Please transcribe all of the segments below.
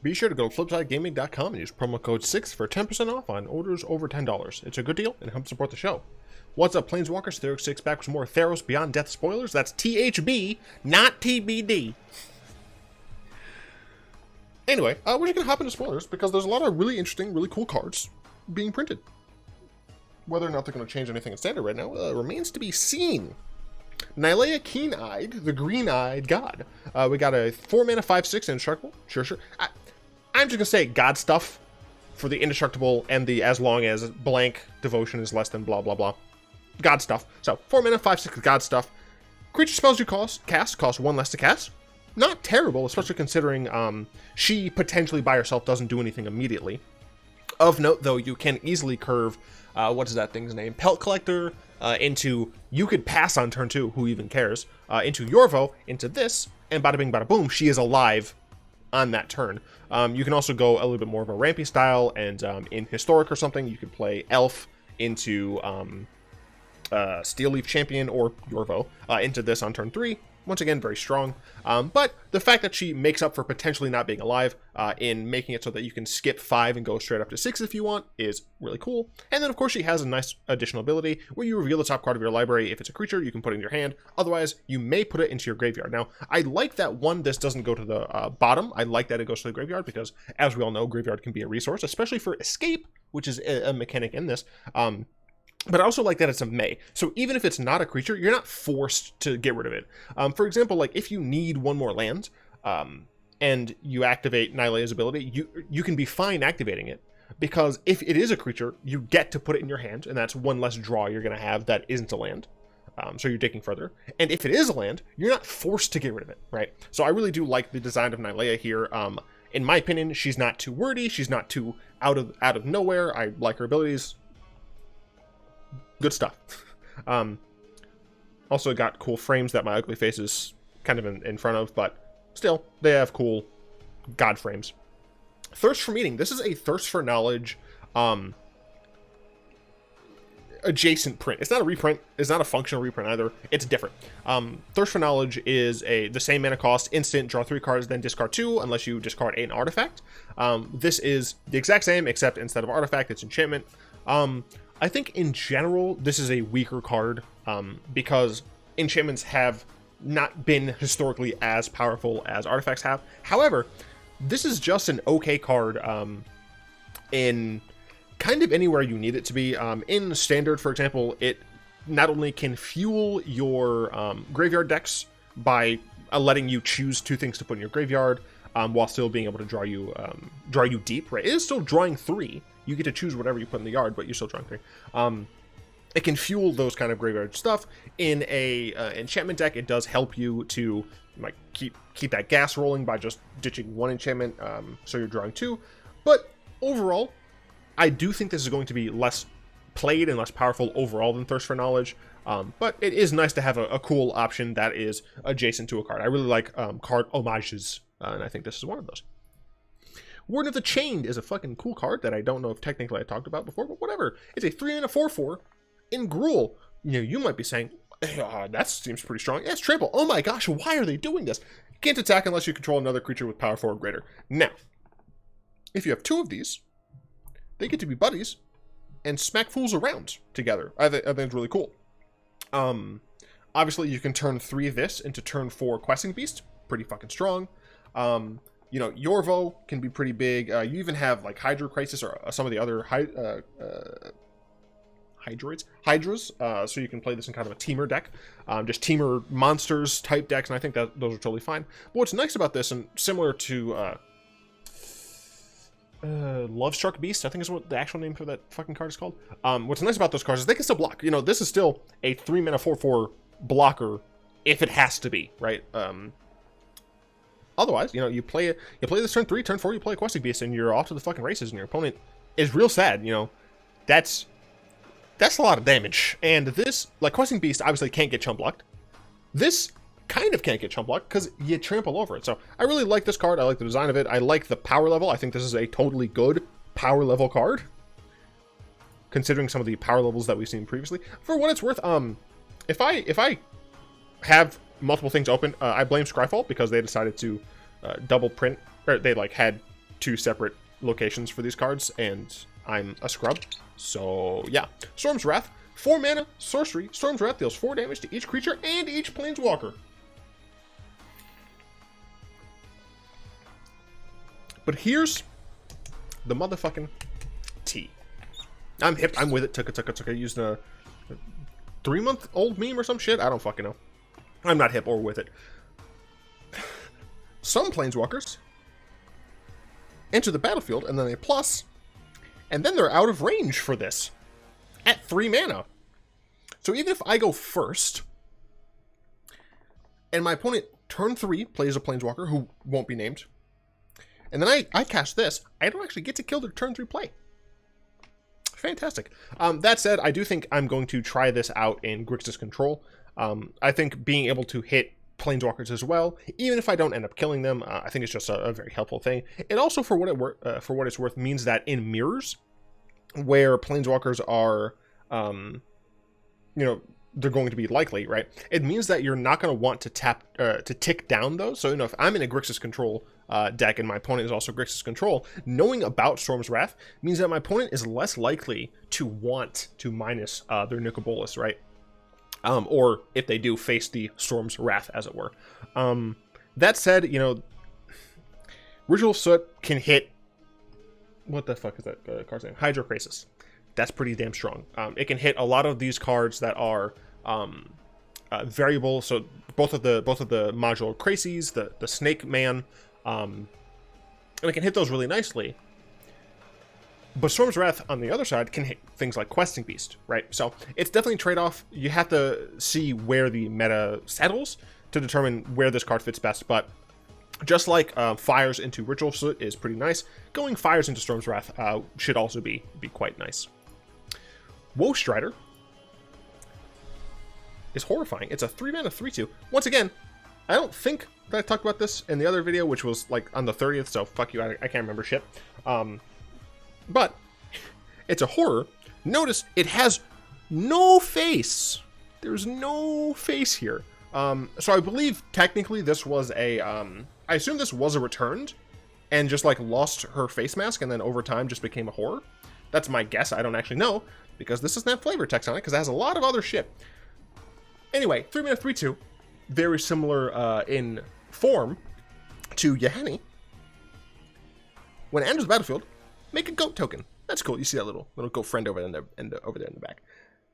Be sure to go to flipsidegaming.com and use promo code 6 for 10% off on orders over $10. It's a good deal and it helps support the show. What's up, Planeswalkers? Theros6 back with some more Theros Beyond Death spoilers. That's THB, not TBD. Anyway, we're just going to hop into spoilers because there's a lot of really interesting, really cool cards being printed. Whether or not they're going to change anything in Standard right now remains to be seen. Nylea Keen-Eyed, the Green-Eyed God. We got a 4-mana 5/6 Indestructible. Sure. I'm just going to say God stuff for the Indestructible and the as long as blank devotion is less than blah blah blah. God stuff. So 4-mana 5/6 God stuff. Creature spells you cast cost 1 less to cast. Not terrible, especially considering she potentially by herself doesn't do anything immediately. Of note, though, you can easily curve, what is that thing's name? Pelt Collector into, you could pass on turn 2, who even cares, into Yorvo, into this, and bada bing bada boom, she is alive on that turn. You can also go a little bit more of a rampy style, and in Historic or something, you could play Elf into Steel Leaf Champion or Yorvo into this on turn 3. Once again, very strong. But the fact that she makes up for potentially not being alive in making it so that you can skip 5 and go straight up to 6 if you want is really cool. And then, of course, she has a nice additional ability where you reveal the top card of your library. If it's a creature, you can put it in your hand. Otherwise, you may put it into your graveyard. Now, I like that this doesn't go to the bottom. I like that it goes to the graveyard because, as we all know, graveyard can be a resource, especially for escape, which is a mechanic in this. But I also like that it's a May. So even if it's not a creature, you're not forced to get rid of it. For example, like if you need one more land and you activate Nylea's ability, you can be fine activating it. Because if it is a creature, you get to put it in your hand, and that's one less draw you're going to have that isn't a land. So you're digging further. And if it is a land, you're not forced to get rid of it, right? So I really do like the design of Nylea here. In my opinion, she's not too wordy. She's not too out of nowhere. I like her abilities. Good stuff. Also got cool frames that my ugly face is kind of in front of, but still, they have cool god frames. Thirst for Meaning. This is a Thirst for Knowledge adjacent print. It's not a reprint. It's not a functional reprint either. It's different. Thirst for Knowledge is the same mana cost, instant, draw 3 cards, then discard 2, unless you discard an artifact. This is the exact same, except instead of artifact, it's enchantment. I think in general, this is a weaker card because enchantments have not been historically as powerful as artifacts have. However, this is just an okay card in kind of anywhere you need it to be. In Standard, for example, it not only can fuel your graveyard decks by letting you choose 2 things to put in your graveyard while still being able to draw you deep, right? It is still drawing 3. You get to choose whatever you put in the yard, but you're still drawing 3. It can fuel those kind of graveyard stuff. In a enchantment deck, it does help you to like keep that gas rolling by just ditching 1 enchantment, so you're drawing 2. But overall, I do think this is going to be less played and less powerful overall than Thirst for Knowledge. But it is nice to have a cool option that is adjacent to a card. I really like card homages, and I think this is one of those. Warden of the Chained is a fucking cool card that I don't know if technically I talked about before, but whatever. It's a 3-mana 4/4 in Gruul. You might be saying, that seems pretty strong. Yeah, it's trample. Oh my gosh, why are they doing this? You can't attack unless you control another creature with power 4 or greater. Now, if you have 2 of these, they get to be buddies and smack fools around together. I think it's really cool. Obviously, you can turn 3 of this into turn 4 Questing Beast. Pretty fucking strong. Yorvo can be pretty big. You even have like Hydro Crisis or some of the other Hydras. So you can play this in kind of a teamer deck. Just teamer monsters type decks, and I think that those are totally fine. But what's nice about this, and similar to Lovestruck Beast, I think is what the actual name for that fucking card is called. What's nice about those cards is they can still block. This is still a 3-mana 4/4 blocker if it has to be, right? Otherwise, you play this turn 3, turn 4, you play a Questing Beast, and you're off to the fucking races, and your opponent is real sad. That's a lot of damage. And this, like, Questing Beast obviously can't get chump blocked. This kind of can't get chump blocked because you trample over it. So I really like this card. I like the design of it. I like the power level. I think this is a totally good power level card, considering some of the power levels that we've seen previously. For what it's worth, if I have multiple things open, I blame Scryfall because they decided to double print, or they like had two separate locations for these cards, and I'm a scrub. So yeah, Storm's Wrath, 4 mana, sorcery. Storm's Wrath deals 4 damage to each creature and each planeswalker. But here's the motherfucking tea. I'm hip. I'm with it. Tuka. Using a 3-month-old meme or some shit. I don't fucking know. I'm not hip or with it. Some planeswalkers enter the battlefield and then they plus, and then they're out of range for this at 3 mana. So even if I go first, and my opponent turn 3 plays a planeswalker who won't be named, and then I cast this, I don't actually get to kill their turn 3 play. Fantastic. That said, I do think I'm going to try this out in Grixis Control. I think being able to hit planeswalkers as well, even if I don't end up killing them, I think it's just a very helpful thing. It also, for what it's worth, means that in mirrors, where planeswalkers are, they're going to be likely, right? It means that you're not going to want to tick down those. So, if I'm in a Grixis Control deck and my opponent is also Grixis Control, knowing about Storm's Wrath means that my opponent is less likely to want to minus their Bolas, right? Or if they do, face the Storm's Wrath, as it were. That said, Ritual Soot can hit... What the fuck is that card's name? Hydrocrasis. That's pretty damn strong. It can hit a lot of these cards that are variable. So both of the modular Crazies, the Snake Man, and it can hit those really nicely. But Storm's Wrath, on the other side, can hit things like Questing Beast, right? So it's definitely a trade-off. You have to see where the meta settles to determine where this card fits best. But just like Fires into Ritual Soot is pretty nice, going Fires into Storm's Wrath should also be quite nice. Woe Strider is horrifying. It's a 3-mana 3/2. Once again, I don't think that I talked about this in the other video, which was like on the 30th, so fuck you, I can't remember shit. But it's a horror. Notice it has no face. There's no face here. So I believe technically this was a, I assume this was a returned and just like lost her face mask and then over time just became a horror. That's my guess. I don't actually know because this doesn't have flavor text on it because it has a lot of other shit. Anyway, 3-mana 3/2, very similar in form to Yahenni. When it enters the battlefield, make a goat token. That's cool. You see that little goat friend over there in the back.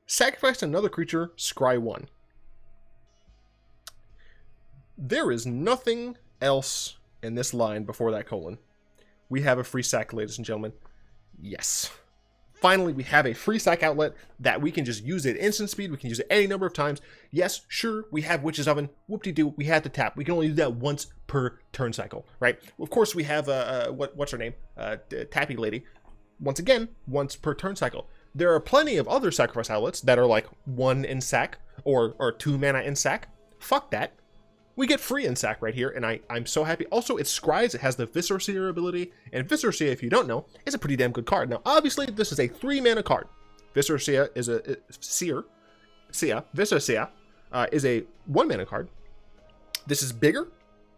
Sacrifice another creature, scry 1. There is nothing else in this line before that colon. We have a free sack, ladies and gentlemen. Yes. Finally, we have a free sack outlet that we can just use at instant speed. We can use it any number of times. Yes, sure, we have Witch's Oven. Whoop-de-doo, we had to tap. We can only do that once per turn cycle, right? Of course, we have, what's her name? Tappy Lady. Once again, once per turn cycle. There are plenty of other sacrifice outlets that are like 1 in sack or 2 mana in sack. Fuck that. We get free in sack right here, and I'm so happy. Also, it scries. It has the Viscera Seer ability, and Viscera Seer, if you don't know, is a pretty damn good card. Now, obviously, this is a 3-mana card. Viscera Seer is a Viscera Seer is a 1-mana card. This is bigger.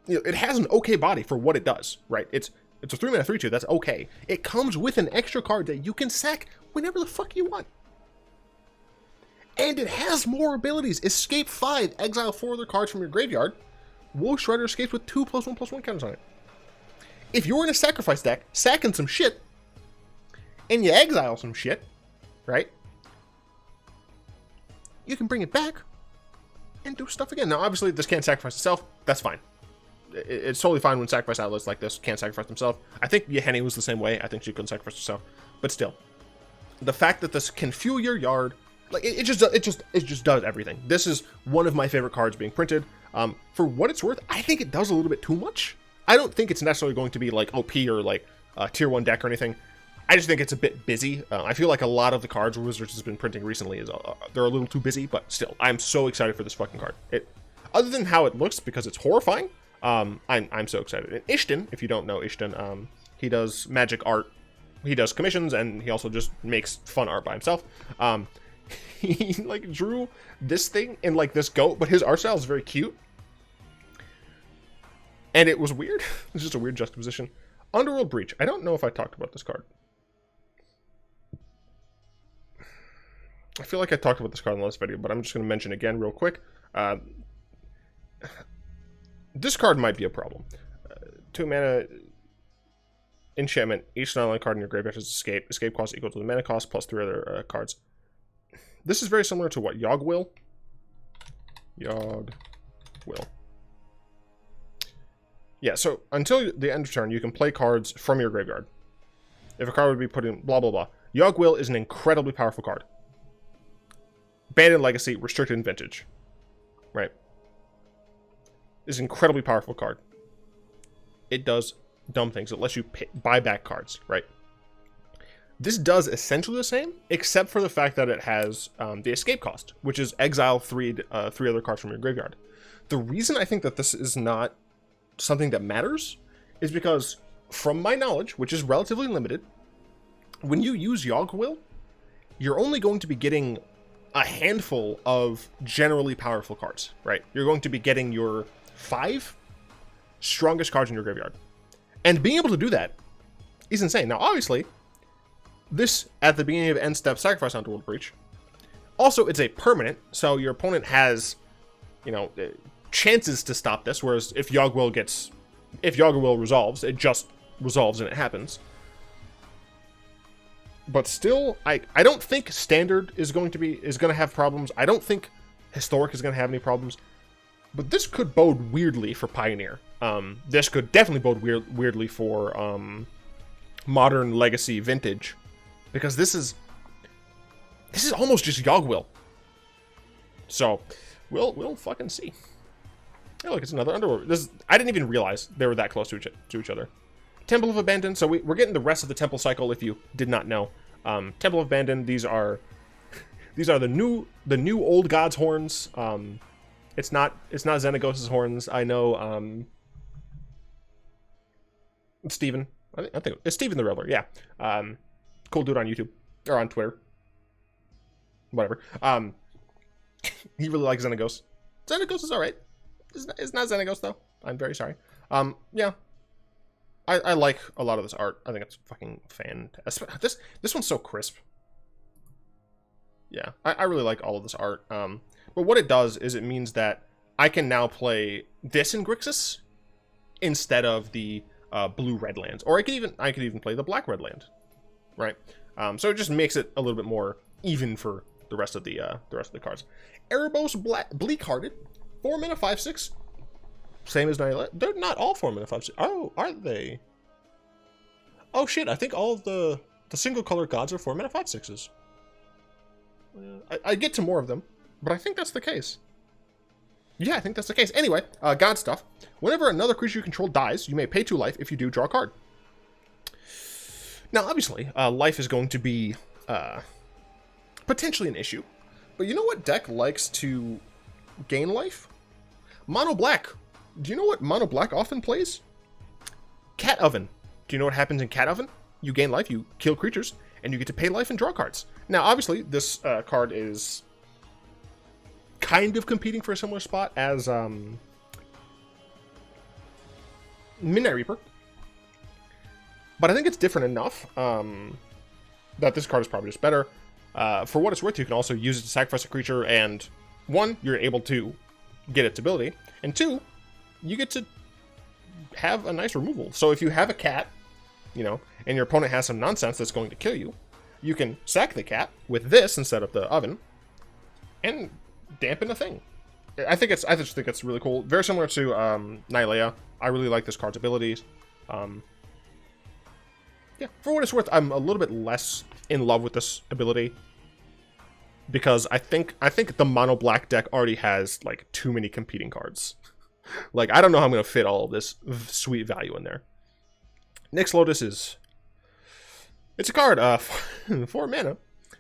It has an okay body for what it does, right? It's a 3-mana 3/2. That's okay. It comes with an extra card that you can sack whenever the fuck you want. And it has more abilities. Escape 5, exile 4 other cards from your graveyard. Woe Strider escapes with 2+1/+1 counters on it. If you're in a sacrifice deck, sacking some shit, and you exile some shit, right? You can bring it back and do stuff again. Now, obviously, this can't sacrifice itself. That's fine. It's totally fine when sacrifice outlets like this can't sacrifice themselves. I think Yahenni was the same way. I think she couldn't sacrifice herself. But still, the fact that this can fuel your yard, like it just does everything. This is one of my favorite cards being printed. For what it's worth, I think it does a little bit too much. I don't think it's necessarily going to be like OP or like tier 1 deck or anything. I just think it's a bit busy. I feel like a lot of the cards Wizards has been printing recently is they're a little too busy, but still, I'm so excited for this fucking card. Other than how it looks, because it's horrifying, I'm so excited. And Ishton, if you don't know Ishton, he does magic art. He does commissions, and he also just makes fun art by himself. He like drew this thing in like this goat, but his art style is very cute. And it was weird. It's just a weird juxtaposition. Underworld Breach. I don't know if I talked about this card. I feel like I talked about this card in the last video, but I'm just going to mention it again real quick. This card might be a problem. 2 mana enchantment. Each non-land card in your graveyard has escape. Escape cost equal to the mana cost plus 3 other cards. This is very similar to what? Yogg Will? Yogg Will. Yeah, so until the end of turn, you can play cards from your graveyard. If a card would be put in blah, blah, blah. Yogg Will is an incredibly powerful card. Banned in Legacy, restricted in Vintage. Right? It's an incredibly powerful card. It does dumb things. It lets you buy back cards, right? This does essentially the same, except for the fact that it has the escape cost, which is exile three other cards from your graveyard. The reason I think that this is not something that matters is because, from my knowledge, which is relatively limited, when you use Yogg Will, you're only going to be getting a handful of generally powerful cards, right? You're going to be getting your 5 strongest cards in your graveyard. And being able to do that is insane. Now, obviously, this, at the beginning of end step, sacrifice Underworld Breach. Also, it's a permanent, so your opponent has, you know, chances to stop this, whereas if Yogg Will resolves, it just resolves and it happens. But still, I don't think Standard is going to have problems. I don't think Historic is going to have any problems. But this could bode weirdly for Pioneer. This could definitely bode weirdly for Modern, Legacy, Vintage, because this is almost just Yogg Will. So we'll fucking see. Oh, look, it's another Underworld. I didn't even realize they were that close to each other. Temple of Abandon. So we're getting the rest of the Temple cycle. If you did not know, Temple of Abandon. These are the new old God's horns. It's not Xenagos' horns. I know. Steven. I think it's Steven the Riddler. Yeah. Cool dude on YouTube or on Twitter. Whatever. He really likes Xenagos. Xenagos is all right. It's not Xenagos though. I'm very sorry. Yeah. I like a lot of this art. I think it's fucking fantastic. This one's so crisp. Yeah, I really like all of this art. But what it does is it means that I can now play this in Grixis instead of the blue-red lands, or I could even play the black-red land, right? So it just makes it a little bit more even for the rest of the cards. Erebos Bleak-Hearted, 4 mana 5/6. Same as Nihilate. They're not all 4 mana 5/6. Oh, aren't they? Oh shit! I think all of the single color gods are 4 mana 5/6s. I get to more of them, but I think that's the case. Yeah, I think that's the case. Anyway, god stuff. Whenever another creature you control dies, you may pay 2 life. If you do, draw a card. Now, obviously, life is going to be potentially an issue, but you know what deck likes to gain life? Mono black. Do you know what Mono Black often plays? Cat Oven. Do you know what happens in Cat Oven? You gain life, you kill creatures, and you get to pay life and draw cards. Now, obviously, this card is kind of competing for a similar spot as Midnight Reaper. But I think it's different enough that this card is probably just better. For what it's worth, you can also use it to sacrifice a creature, and 1, you're able to get its ability, and 2, you get to have a nice removal. So if you have a cat, you know, and your opponent has some nonsense that's going to kill you, you can sack the cat with this instead of the oven and dampen a thing. I just think it's really cool. Very similar to Nylea. I really like this card's abilities. Yeah, for what it's worth, I'm a little bit less in love with this ability because I think the mono black deck already has like too many competing cards. Like, I don't know how I'm going to fit all of this sweet value in there. Nyx Lotus it's a card, 4 mana.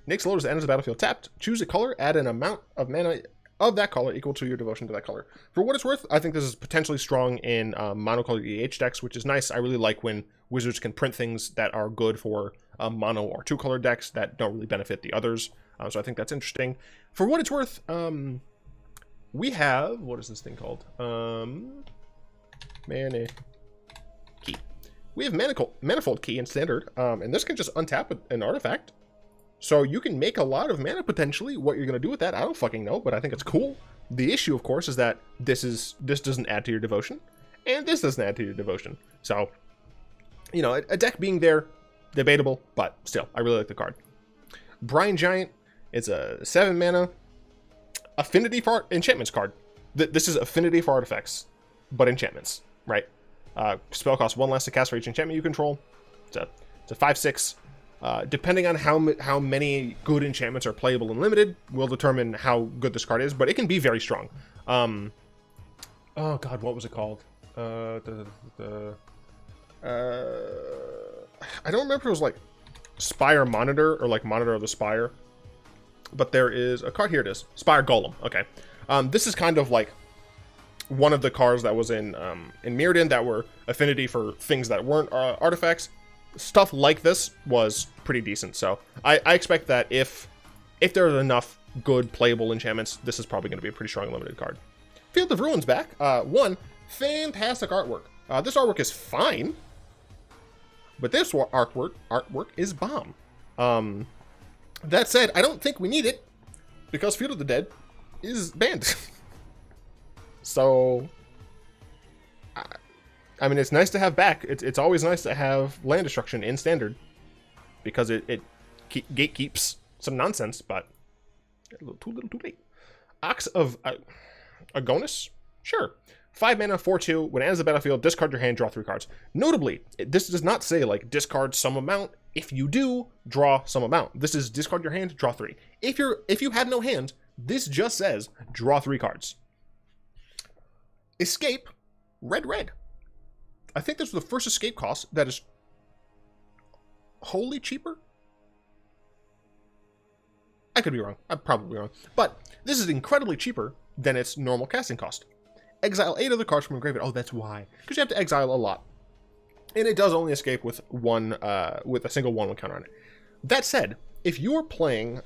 Nyx Lotus enters the battlefield tapped. Choose a color, add an amount of mana of that color equal to your devotion to that color. For what it's worth, I think this is potentially strong in monocolor EH decks, which is nice. I really like when Wizards can print things that are good for mono or 2-color decks that don't really benefit the others. So I think that's interesting. For what it's worth, we have, what is this thing called? Mana Key. we have Manifold Key in Standard, and this can just untap an artifact. So you can make a lot of mana potentially. What you're going to do with that, I don't fucking know, but I think it's cool. The issue, of course, is that this doesn't add to your devotion, and this doesn't add to your devotion. So, you know, a deck being there, debatable, but still, I really like the card. Brine Giant, it's a 7 mana affinity for enchantments card. This is affinity for artifacts, but enchantments, right? Spell costs 1 less to cast for each enchantment you control. It's a 5/6. Depending on how many good enchantments are playable and limited, will determine how good this card is, but it can be very strong. Oh god, what was it called? I don't remember if it was like Spire Monitor or like Monitor of the Spire, but there is a card. Here it is, Spire Golem. Okay, this is kind of like one of the cards that was in Mirrodin that were affinity for things that weren't artifacts. Stuff like this was pretty decent, so I expect that if there's enough good playable enchantments, this is probably going to be a pretty strong limited card. Field of Ruins back. One fantastic artwork. This artwork is fine, but this artwork is bomb. That said, I don't think we need it because Field of the Dead is banned. So, I mean, it's nice to have back. It's always nice to have land destruction in Standard because it gatekeeps some nonsense, but a little too late. Ox of Agonis? Sure. 5 mana, 4/2. When it enters the battlefield, discard your hand, draw 3 cards. Notably, this does not say, like, discard some amount. If you do, draw some amount. This is discard your hand, draw 3. If you have no hand, this just says draw 3 cards. Escape, red. I think this was the first escape cost that is wholly cheaper. I could be wrong. I'm probably wrong. But this is incredibly cheaper than its normal casting cost. Exile 8 other cards from your graveyard. Oh, that's why. Because you have to exile a lot. And it does only escape with a single 1/1 counter on it. That said, if you're playing,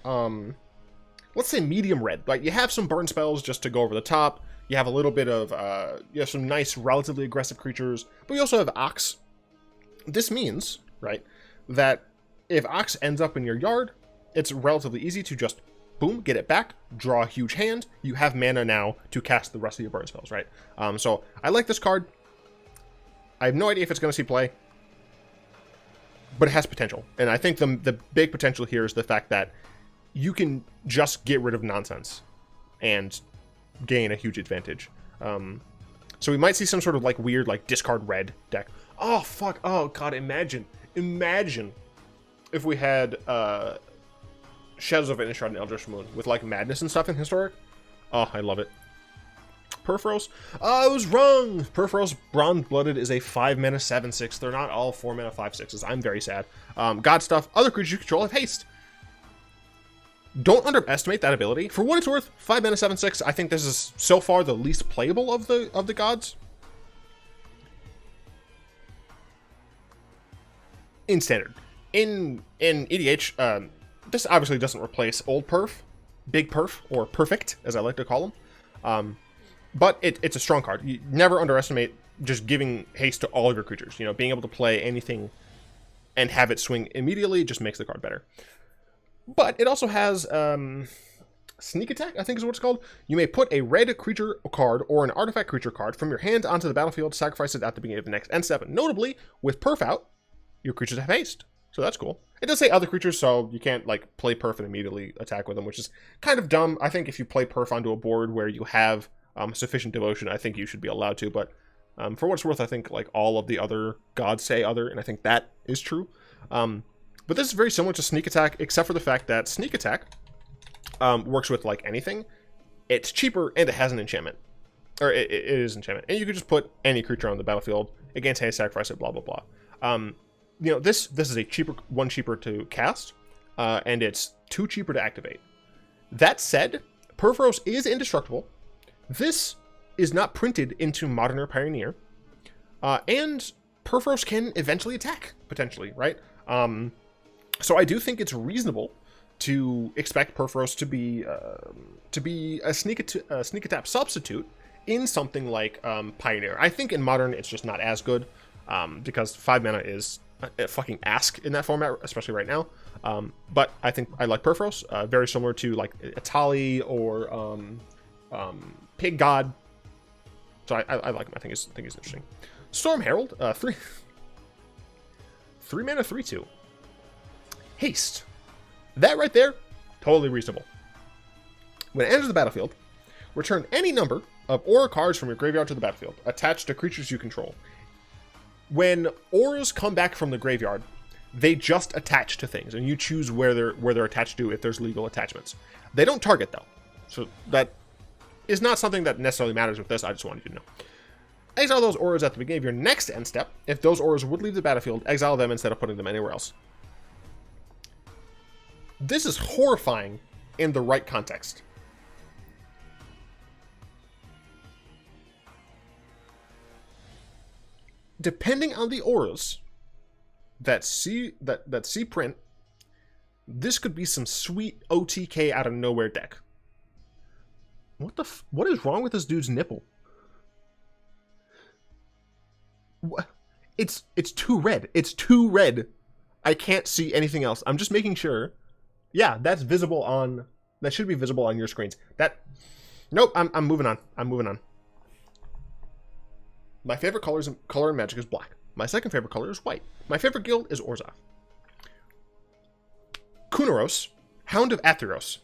let's say medium red, like you have some burn spells just to go over the top, you have a little bit of, you have some nice, relatively aggressive creatures, but you also have Ox. This means, right, that if Ox ends up in your yard, it's relatively easy to just, boom, get it back, draw a huge hand. You have mana now to cast the rest of your burn spells, right? So I like this card. I have no idea if it's going to see play, but it has potential. And I think the big potential here is the fact that you can just get rid of nonsense and gain a huge advantage. So we might see some sort of like weird like discard red deck. Oh fuck, oh god, imagine if we had Shadows of Innistrad and Eldritch Moon with like madness and stuff in Historic. Oh, I love it. Perforos, I was wrong. Perforos Bronze-Blooded is a 5 mana 7/6. They're not all 4 mana 5/6s. I'm very sad. God stuff, other creatures you control have haste. Don't underestimate that ability. For what it's worth, 5 mana 7/6. I think this is so far the least playable of the gods. In Standard. In EDH, this obviously doesn't replace Old Perf, Big Perf, or Perfect, as I like to call them. But it's a strong card. You never underestimate just giving haste to all of your creatures. You know, being able to play anything and have it swing immediately just makes the card better. But it also has Sneak Attack, I think is what it's called. You may put a red creature card or an artifact creature card from your hand onto the battlefield, sacrifice it at the beginning of the next end step. Notably, with Perf out, your creatures have haste. So that's cool. It does say other creatures, so you can't like play Perf and immediately attack with them, which is kind of dumb. I think if you play Perf onto a board where you have sufficient devotion, I think you should be allowed to. But for what it's worth, I think like all of the other gods say other, and I think that is true. But this is very similar to Sneak Attack, except for the fact that Sneak Attack works with like anything. It's cheaper and it has an enchantment, or it is enchantment, and you can just put any creature on the battlefield against haste, sacrifice it, blah blah blah. You know, this is a one cheaper to cast, and it's 2 cheaper to activate. That said, Perforos is indestructible. This is not printed into Modern or Pioneer, and Perforos can eventually attack potentially, right? So I do think it's reasonable to expect Perforos to be a sneak attack substitute in something like Pioneer. I think in Modern it's just not as good. because 5 mana is a fucking ask in that format, especially right now. But I think I like Perforos, very similar to like Itali or Pig God. So I like him. I think he's interesting. Storm Herald, 3 mana, 3/2. Haste. That right there, totally reasonable. When it enters the battlefield, return any number of aura cards from your graveyard to the battlefield, attached to creatures you control. When auras come back from the graveyard, they just attach to things, and you choose where they're attached to if there's legal attachments. They don't target though, so that is not something that necessarily matters with this. I just wanted you to know. Exile those auras at the beginning of your next end step. If those auras would leave the battlefield, exile them instead of putting them anywhere else. This is horrifying in the right context. Depending on the auras that see print, this could be some sweet OTK out of nowhere deck. What is wrong with this dude's nipple? What? It's too red. It's too red. I can't see anything else. I'm just making sure. Yeah, that's visible on. That should be visible on your screens. Nope. I'm moving on. I'm moving on. My favorite color in Magic is black. My second favorite color is white. My favorite guild is Orzhov. Kunaros, Hound of Atheros.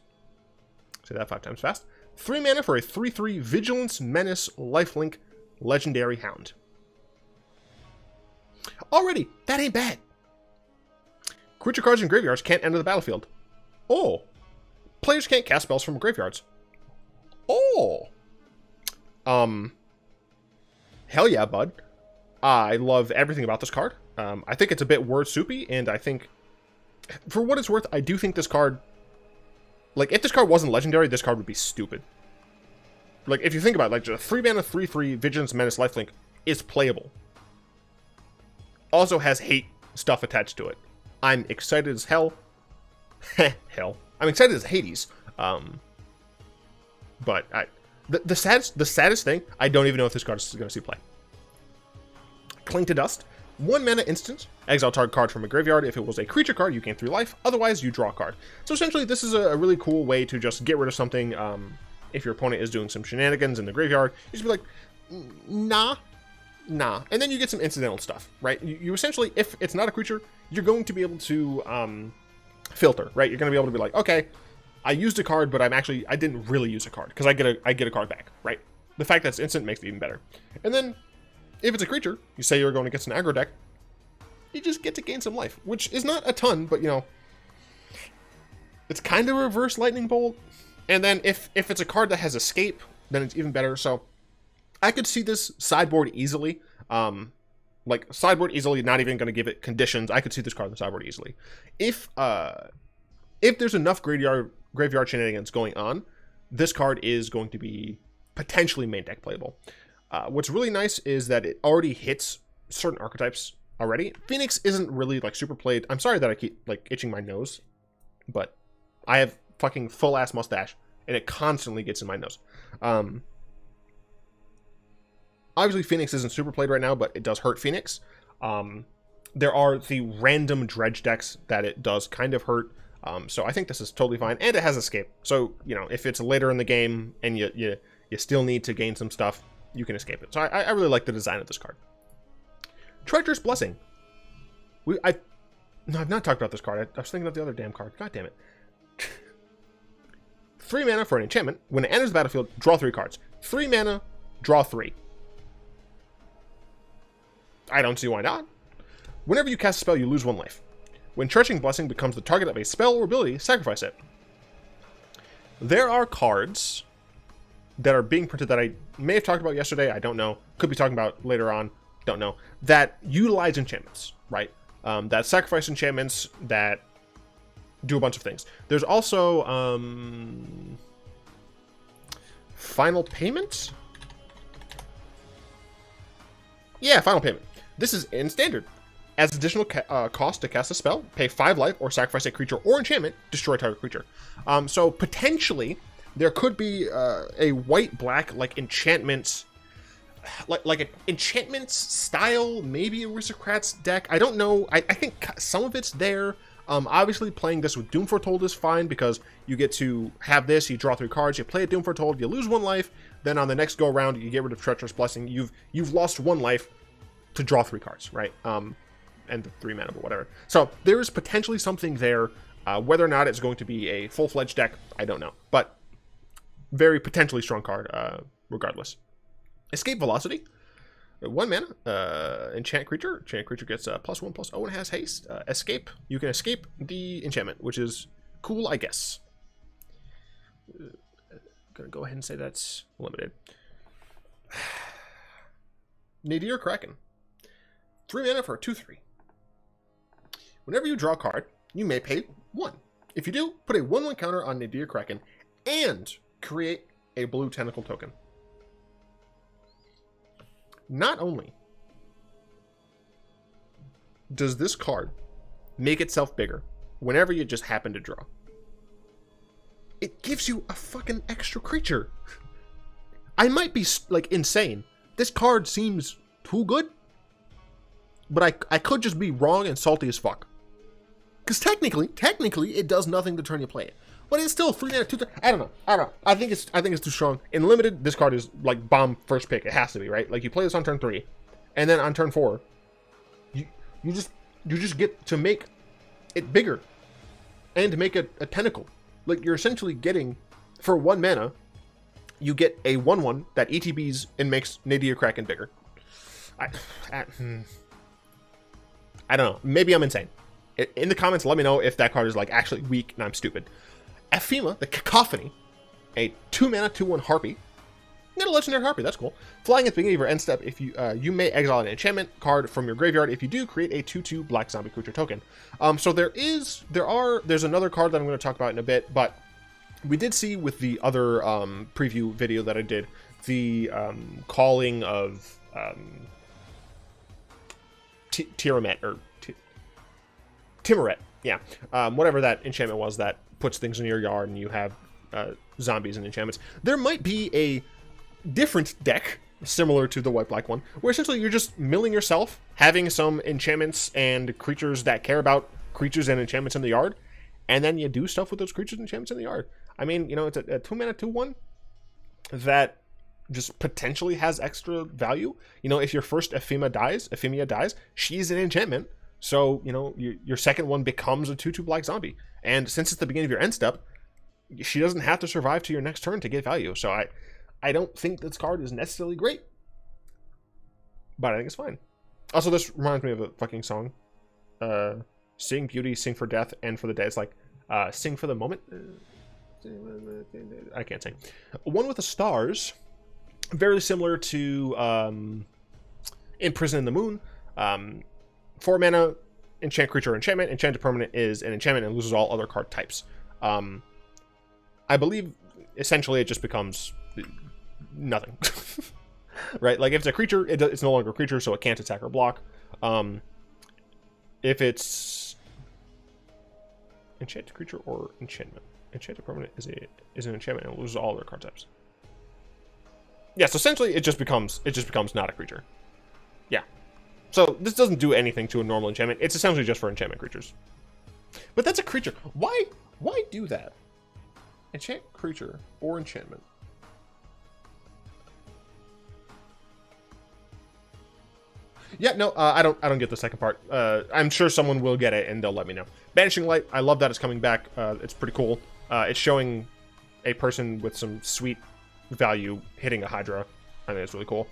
Say that 5 times fast. 3 mana for a 3/3 Vigilance, Menace, Lifelink, Legendary Hound. Already, that ain't bad. Creature cards in graveyards can't enter the battlefield. Oh. Players can't cast spells from graveyards. Oh. Hell yeah, bud. I love everything about this card. I think it's a bit word soupy, and I think, for what it's worth, I do think this card, like, if this card wasn't legendary, this card would be stupid. Like, if you think about it, like, just 3 mana, 3/3, Vigilance, Menace, Lifelink is playable. Also has hate stuff attached to it. I'm excited as hell. Hell. I'm excited as Hades. But the saddest thing, I don't even know if this card is going to see play. Cling to Dust. 1 mana instant. Exile target card from a graveyard. If it was a creature card, you gain 3 life. Otherwise, you draw a card. So essentially, this is a really cool way to just get rid of something. If your opponent is doing some shenanigans in the graveyard, you just be like, nah. And then you get some incidental stuff, right? You essentially, if it's not a creature, you're going to be able to filter, right? You're going to be able to be like, okay, I used a card, but I didn't really use a card because I get a card back, right? The fact that it's instant makes it even better. And then, if it's a creature, you say you're going against an aggro deck, you just get to gain some life, which is not a ton, but you know, it's kind of a reverse lightning bolt. And then if it's a card that has escape, then it's even better. So I could see this sideboard easily. Like sideboard easily, not even going to give it conditions. I could see this card in the sideboard easily. If there's enough graveyard shenanigans going on, this card is going to be potentially main deck playable. What's really nice is that it already hits certain archetypes already. Phoenix isn't really like super played. I'm sorry that I keep like itching my nose, but I have fucking full ass mustache and it constantly gets in my nose. Obviously Phoenix isn't super played right now, but it does hurt Phoenix. There are the random dredge decks that it does kind of hurt. So I think this is totally fine, and it has escape. So, you know, if it's later in the game and you still need to gain some stuff, you can escape it. So I really like the design of this card. Treacherous Blessing. I've not talked about this card. I was thinking of the other damn card. God damn it. 3 mana for an enchantment. When it enters the battlefield, draw 3 cards. 3 mana, draw 3. I don't see why not. Whenever you cast a spell, you lose 1 life. When Treacherous Blessing becomes the target of a spell or ability, sacrifice it. There are cards that are being printed that I may have talked about yesterday, I don't know. Could be talking about later on, don't know. That utilize enchantments, right? That sacrifice enchantments that do a bunch of things. There's also Final Payment? Yeah, Final Payment. This is in standard. As additional cost to cast a spell, pay 5 life or sacrifice a creature or enchantment, destroy target creature. So potentially, there could be a white-black like enchantment like an enchantments style, maybe aristocrats deck. I don't know. I think some of it's there. Obviously playing this with Doom Foretold is fine because you get to have this, you draw 3 cards, you play a Doom Foretold, you lose 1 life, then on the next go around you get rid of Treacherous Blessing. You've lost 1 life to draw 3 cards, right? And 3 mana, but whatever. So there is potentially something there. Whether or not it's going to be a full-fledged deck, I don't know. But very potentially strong card, regardless. Escape Velocity. 1 mana, enchant creature. Enchant creature gets +1/+0 and has haste. Escape. You can escape the enchantment, which is cool, I guess. Gonna go ahead and say that's limited. Nadir Kraken. 3 mana for a 2/3. Whenever you draw a card, you may pay 1. If you do, put a 1/1 counter on Nadir Kraken and create a blue tentacle token. Not only does this card make itself bigger whenever you just happen to draw, it gives you a fucking extra creature. I might be like insane. This card seems too good, but I could just be wrong and salty as fuck. Because technically, it does nothing the turn you play it. But it's still 3 mana, 2. I don't know. I think it's too strong. In limited, this card is like bomb first pick. It has to be, right? Like you play this on turn 3, and then on turn 4, you just get to make it bigger and make a tentacle. Like you're essentially getting, for 1 mana, you get a 1/1 that ETBs and makes Nadir Kraken bigger. I don't know. Maybe I'm insane. In the comments, let me know if that card is like actually weak and I'm stupid. Ephema, the Cacophony, a 2 mana 2/1 Harpy. Get a legendary Harpy, that's cool. Flying at the beginning of your end step, if you may exile an enchantment card from your graveyard. If you do, create a 2/2 black zombie creature token. So there's another card that I'm going to talk about in a bit, but we did see with the other preview video that I did, the calling of Tiramet or Timoret, yeah, whatever that enchantment was that puts things in your yard and you have zombies and enchantments. There might be a different deck similar to the white-black one, where essentially you're just milling yourself, having some enchantments and creatures that care about creatures and enchantments in the yard, and then you do stuff with those creatures and enchantments in the yard. I mean, you know, it's a 2 mana 2/1 that just potentially has extra value. You know, if your first Ephemia dies, she's an enchantment. So, you know, your second one becomes a 2/2 black zombie. And since it's the beginning of your end step, she doesn't have to survive to your next turn to get value. So I don't think this card is necessarily great, but I think it's fine. Also, this reminds me of a fucking song. Sing Beauty, Sing for Death, and for the Dead. It's like, Sing for the Moment. I can't sing. One with the Stars, very similar to Imprison in the Moon. 4 mana, enchant creature, enchantment. Enchanted permanent is an enchantment and loses all other card types. I believe essentially it just becomes nothing. Right? Like if it's a creature, it's no longer a creature, so it can't attack or block. If it's enchanted creature or enchantment, enchanted permanent is an enchantment and loses all other card types. Yeah, so essentially it just becomes not a creature. Yeah. So this doesn't do anything to a normal enchantment. It's essentially just for enchantment creatures. But that's a creature. Why do that? Enchant creature or enchantment. Yeah, no, I don't get the second part. I'm sure someone will get it and they'll let me know. Banishing Light, I love that it's coming back. It's pretty cool. It's showing a person with some sweet value hitting a Hydra. I think it's really cool.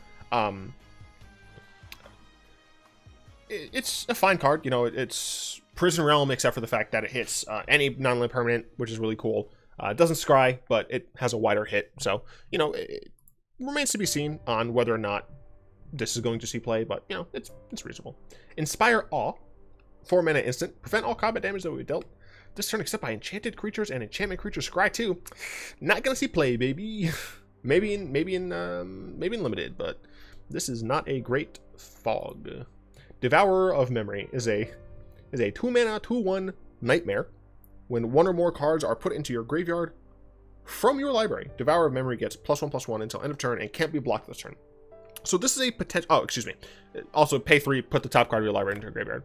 It's a fine card. You know, it's Prison Realm, except for the fact that it hits any non-land permanent, which is really cool. It doesn't scry, but it has a wider hit. So, you know, it remains to be seen on whether or not this is going to see play, but, you know, it's reasonable. Inspire Awe, 4 mana instant. Prevent all combat damage that we dealt this turn except by enchanted creatures and enchantment creatures. Scry 2. Not gonna see play, baby. maybe in limited, but this is not a great fog. Devourer of Memory is a 2 mana 2/1 nightmare. When 1 or more cards are put into your graveyard from your library, Devourer of Memory gets +1/+1 until end of turn and can't be blocked this turn. So this is a potential... Oh, excuse me. Also, pay 3, put the top card of your library into a graveyard.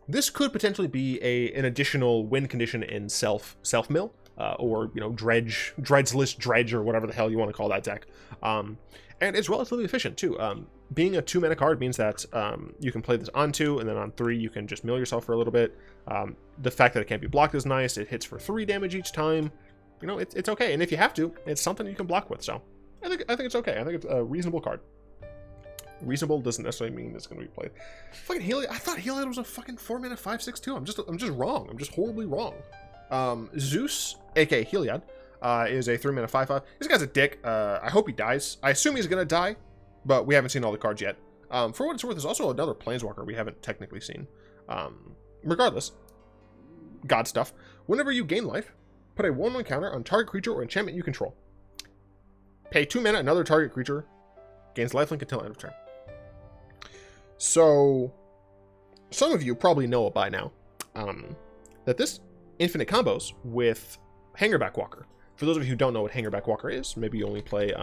This could potentially be an additional win condition in self-mill, or, you know, dredgeless dredge, or whatever the hell you want to call that deck. And it's relatively efficient, too. Being a 2-mana card means that you can play this on 2, and then on 3 you can just mill yourself for a little bit. The fact that it can't be blocked is nice. It hits for 3 damage each time. You know, it's okay. And if you have to, it's something you can block with. So I think it's okay. I think it's a reasonable card. Reasonable doesn't necessarily mean it's going to be played. Fucking Heliod. I thought Heliod was a fucking 4-mana 5/6 too. I'm just wrong. I'm just horribly wrong. Zeus, aka Heliod, is a 3-mana 5/5. This guy's a dick. I hope he dies. I assume he's gonna die, but we haven't seen all the cards yet. For what it's worth, there's also another Planeswalker we haven't technically seen. Regardless, God stuff. Whenever you gain life, put a 1/1 counter on target creature or enchantment you control. Pay 2 mana, another target creature gains lifelink until end of turn. So, some of you probably know by now that this infinite combos with Hangerback Walker. For those of you who don't know what Hangerback Walker is, maybe you only play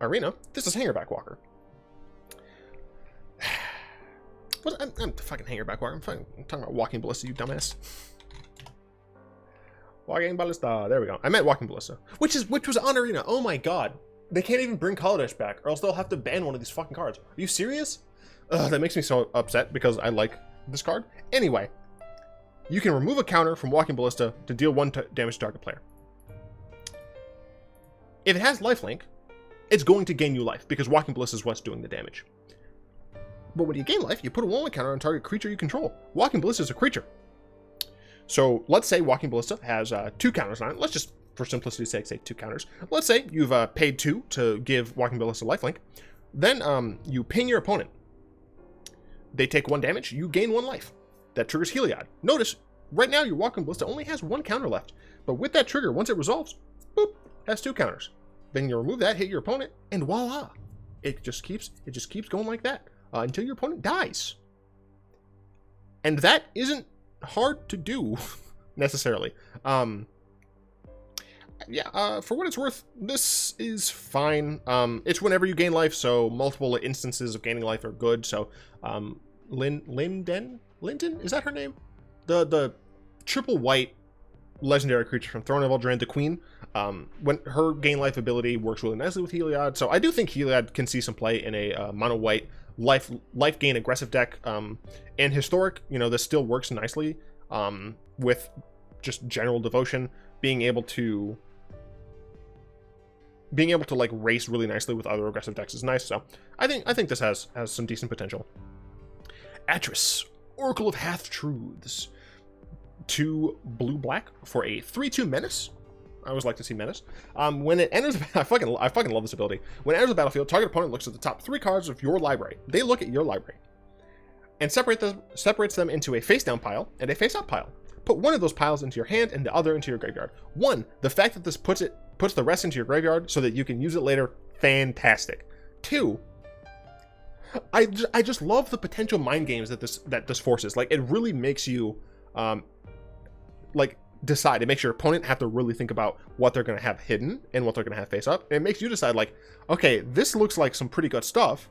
Arena. This is Hangerback Walker. I'm fucking Hangerback Walker. I'm talking about Walking Ballista, you dumbass. Walking Ballista. There we go. I meant Walking Ballista, which was on Arena. Oh my god. They can't even bring Kaladesh back, or else they'll have to ban one of these fucking cards. Are you serious? Ugh, that makes me so upset because I like this card. Anyway, you can remove a counter from Walking Ballista to deal 1 damage to target player. If it has lifelink, it's going to gain you life because Walking Ballista is what's doing the damage. But when you gain life, you put a 1/1 counter on target creature you control. Walking Ballista is a creature. So let's say Walking Ballista has 2 counters on it. Let's just, for simplicity's sake, say 2 counters. Let's say you've paid 2 to give Walking Ballista lifelink. Then you ping your opponent. They take 1 damage, you gain 1 life. That triggers Heliod. Notice, right now your Walking Ballista only has 1 counter left. But with that trigger, once it resolves, boop, has 2 counters. Then you remove that, hit your opponent, and voila. It just keeps going like that until your opponent dies. And that isn't hard to do, necessarily. For what it's worth, this is fine. It's whenever you gain life, so multiple instances of gaining life are good. So, Linden, is that her name? The triple white legendary creature from Throne of Eldraine, the Queen. When her gain life ability works really nicely with Heliod, so I do think Heliod can see some play in a mono white life gain aggressive deck. And historic, you know, this still works nicely with just general devotion, being able to like race really nicely with other aggressive decks is nice. So I think this has some decent potential. Atris, Oracle of Half-Truths. 2 blue-black for a 3/2 menace. I always like to see menace. When it enters, I fucking love this ability. When it enters the battlefield, target opponent looks at the top 3 cards of your library. They look at your library and separates them into a face-down pile and a face-up pile. Put one of those piles into your hand and the other into your graveyard. 1, the fact that this puts the rest into your graveyard so that you can use it later, fantastic. 2, I just love the potential mind games that this forces. Like, it really makes you like decide. It makes your opponent have to really think about what they're going to have hidden and what they're going to have face up. And it makes you decide, like, okay, this looks like some pretty good stuff.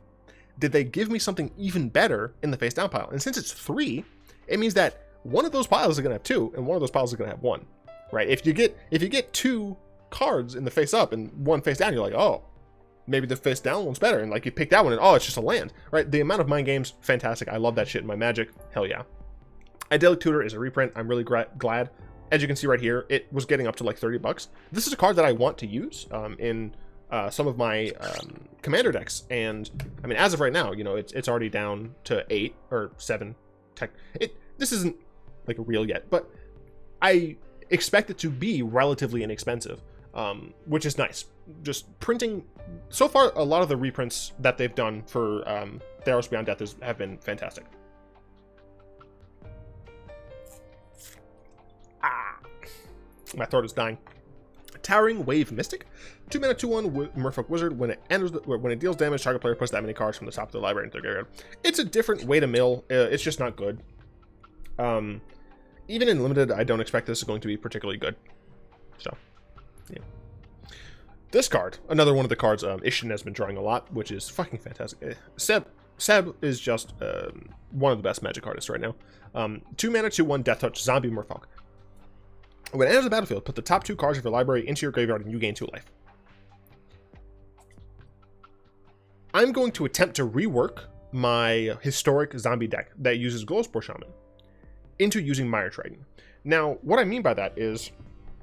Did they give me something even better in the face down pile? And since it's 3, it means that one of those piles is going to have 2 and one of those piles is going to have 1, right? If you get 2 cards in the face up and 1 face down, you're like, oh, maybe the face down one's better. And like, you pick that one and oh, it's just a land, right? The amount of mind games, fantastic. I love that shit in my Magic. Hell yeah. Idyllic Tutor is a reprint. I'm really glad. As you can see right here, it was getting up to like $30. This is a card that I want to use in some of my commander decks. And I mean, as of right now, you know, it's already down to 8 or 7 tech. This isn't like real yet, but I expect it to be relatively inexpensive, which is nice. Just printing, so far, a lot of the reprints that they've done for Theros Beyond Death have been fantastic. My throat is dying. Towering Wave Mystic, 2-mana 2/1 Merfolk Wizard. When it deals damage, target player puts that many cards from the top of the library into their graveyard. It's a different way to mill. It's just not good. Even in limited, I don't expect this is going to be particularly good. So, yeah. This card, another one of the cards Ishin has been drawing a lot, which is fucking fantastic. Seb is just one of the best Magic artists right now. 2 mana, 2/1 Death Touch Zombie Merfolk. When it enters the battlefield, put the top 2 cards of your library into your graveyard and you gain 2 life. I'm going to attempt to rework my historic zombie deck that uses Glowspore Shaman into using Mire Triton. Now, what I mean by that is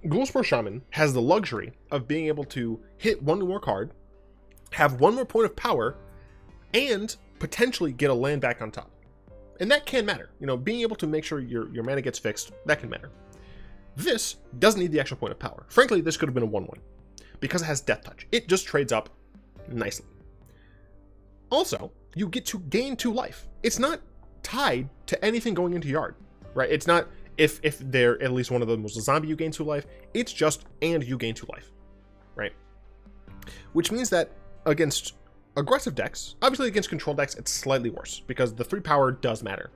Glowspore Shaman has the luxury of being able to hit 1 more card, have 1 more point of power, and potentially get a land back on top. And that can matter. You know, being able to make sure your mana gets fixed, that can matter. This doesn't need the extra point of power. Frankly, this could have been a 1/1 because it has Death Touch. It just trades up nicely. Also, you get to gain 2 life. It's not tied to anything going into yard, right? It's not if there at least one of them was a zombie, you gain 2 life. It's just and you gain 2 life, right? Which means that against aggressive decks, obviously against control decks, it's slightly worse because the 3 power does matter.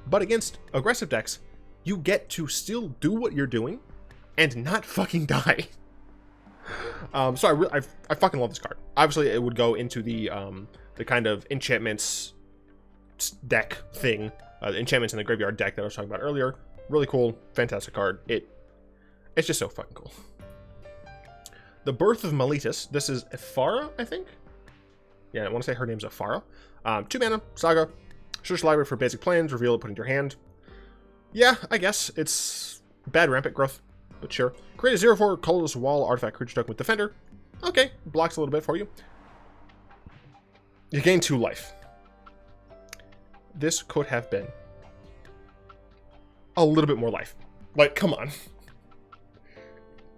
But against aggressive decks, you get to still do what you're doing and not fucking die. So I fucking love this card. Obviously, it would go into the kind of enchantments deck thing, the enchantments in the graveyard deck that I was talking about earlier. Really cool, fantastic card. It's just so fucking cool. The Birth of Meletis. This is Ephara, I think. Yeah, I want to say her name's Ephara. 2 mana, Saga. Search library for basic plans. Reveal it, put it in your hand. Yeah, I guess it's bad rampant growth, but sure. Create a 0/4 colorless wall artifact creature token with Defender. Okay, blocks a little bit for you. You gain 2 life. This could have been a little bit more life. Like, come on.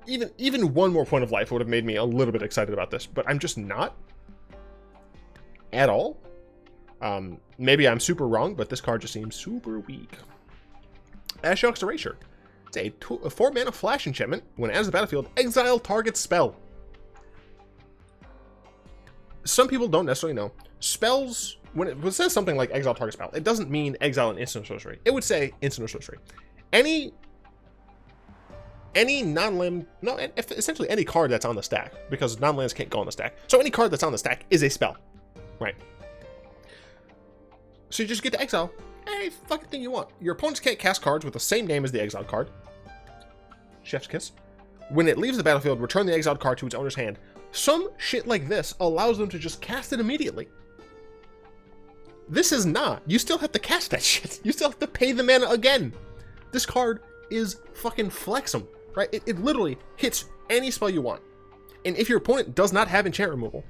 Even 1 more point of life would have made me a little bit excited about this, but I'm just not at all. Maybe I'm super wrong, but this card just seems super weak. Ashiok's Erasure. It's a 4 mana flash enchantment. When it enters the battlefield, exile target spell. Some people don't necessarily know. Spells, when it says something like exile target spell, it doesn't mean exile an instant sorcery. It would say instant sorcery. Any non-land, no, essentially any card that's on the stack, because non-lands can't go on the stack. So any card that's on the stack is a spell, right? So you just get to exile any fucking thing you want. Your opponents can't cast cards with the same name as the exiled card. Chef's kiss. When it leaves the battlefield, return the exiled card to its owner's hand. Some shit like this allows them to just cast it immediately. This is not. You still have to cast that shit. You still have to pay the mana again. This card is fucking flexum, right? It literally hits any spell you want. And if your opponent does not have enchant removal,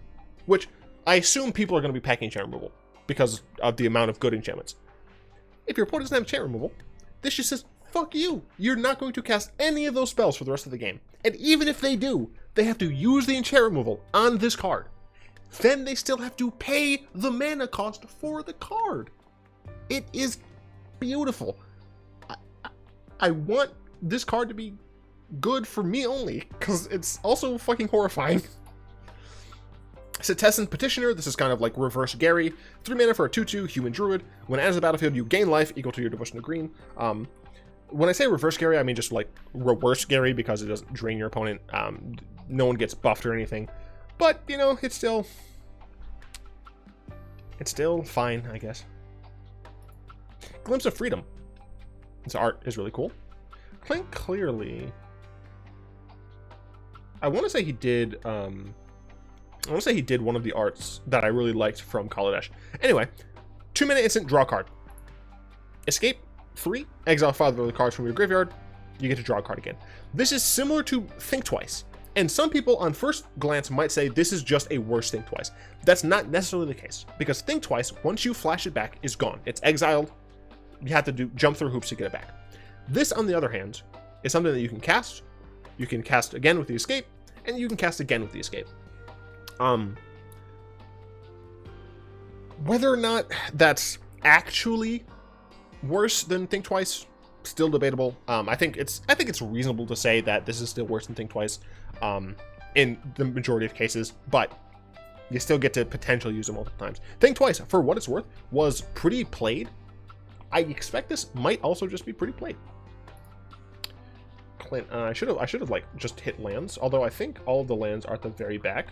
which I assume people are going to be packing enchant removal because of the amount of good enchantments. If your opponent doesn't have enchant removal, this just says, fuck you. You're not going to cast any of those spells for the rest of the game. And even if they do, they have to use the enchant removal on this card. Then they still have to pay the mana cost for the card. It is beautiful. I want this card to be good for me only, because it's also fucking horrifying. Setessan Petitioner, this is kind of like reverse Gary. 3 mana for a 2/2 human druid. When it enters the battlefield, you gain life equal to your devotion to green. When I say reverse Gary, I mean just like reverse Gary because it doesn't drain your opponent. No one gets buffed or anything. But, you know, it's still fine, I guess. Glimpse of Freedom. This art is really cool. Clink Clearly. I want to say he did one of the arts that I really liked from Kaladesh. Anyway, 2 mana instant, draw a card. Escape, free, exile 5 of the cards from your graveyard, you get to draw a card again. This is similar to Think Twice, and some people on first glance might say this is just a worse Think Twice. That's not necessarily the case, because Think Twice, once you flash it back, is gone. It's exiled. You have to jump through hoops to get it back. This, on the other hand, is something that you can cast. You can cast again with the escape, and you can cast again with the escape. Whether or not that's actually worse than Think Twice, still debatable. I think it's reasonable to say that this is still worse than Think Twice, in the majority of cases, but you still get to potentially use it multiple times. Think Twice, for what it's worth, was pretty played. I expect this might also just be pretty played. backline. I should have like just hit lands. Although I think all of the lands are at the very back,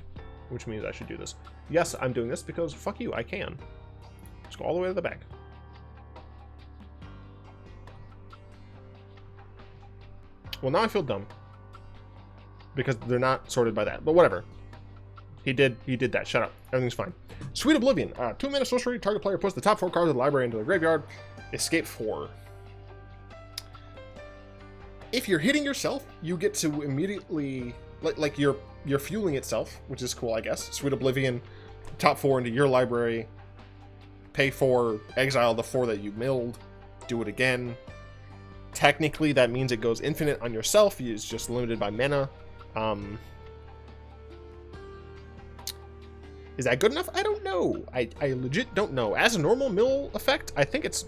which means I should do this. Yes, I'm doing this because fuck you, I can. Let's go all the way to the back. Well, now I feel dumb because they're not sorted by that. But whatever. He did that. Shut up. Everything's fine. Sweet Oblivion. 2-mana sorcery. Target player puts the top 4 cards of the library into the graveyard. Escape 4. If you're hitting yourself, you get to immediately like you're fueling itself, which is cool, I guess. Sweet Oblivion. Top 4 into your library. Pay 4. Exile the 4 that you milled. Do it again. Technically, that means it goes infinite on yourself. It's just limited by mana. Is that good enough? I don't know. I legit don't know. As a normal mill effect, I think it's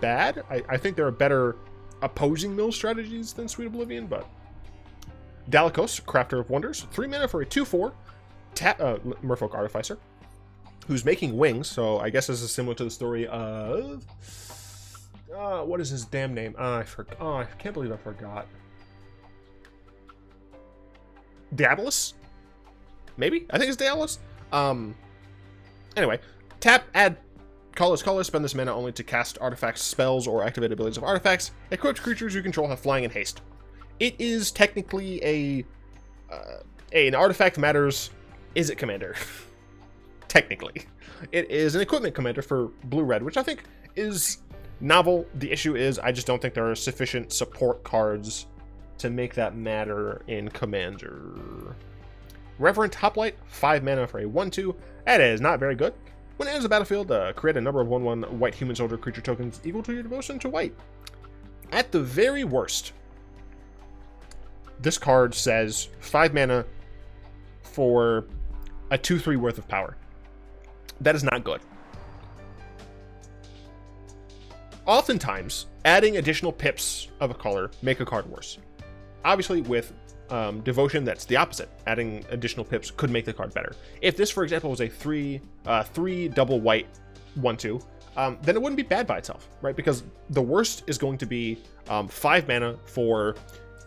bad. I think there are better opposing mill strategies than Sweet Oblivion, but... Dalakos, Crafter of Wonders. 3 mana for a 2/4. Merfolk Artificer, who's making wings, so I guess this is similar to the story of... what is his damn name? I can't believe I forgot. Daedalus? Maybe? I think it's Daedalus. Anyway, tap, add colorless color, spend this mana only to cast artifacts, spells, or activate abilities of artifacts. Equipped creatures you control have flying and haste. It is technically an artifact matters. Is it commander? Technically. It is an equipment commander for blue-red, which I think is novel. The issue is I just don't think there are sufficient support cards to make that matter in Commander. Reverent Hoplite, 5 mana for a 1/2. That is not very good. When it enters the battlefield, create a number of 1/1 white human soldier creature tokens equal to your devotion to white. At the very worst, this card says 5 mana for a 2/3 worth of power. That is not good. Oftentimes, adding additional pips of a color make a card worse. Obviously, with devotion, that's the opposite. Adding additional pips could make the card better. If this, for example, was a 3 double white 1/2, then it wouldn't be bad by itself, right? Because the worst is going to be 5 mana for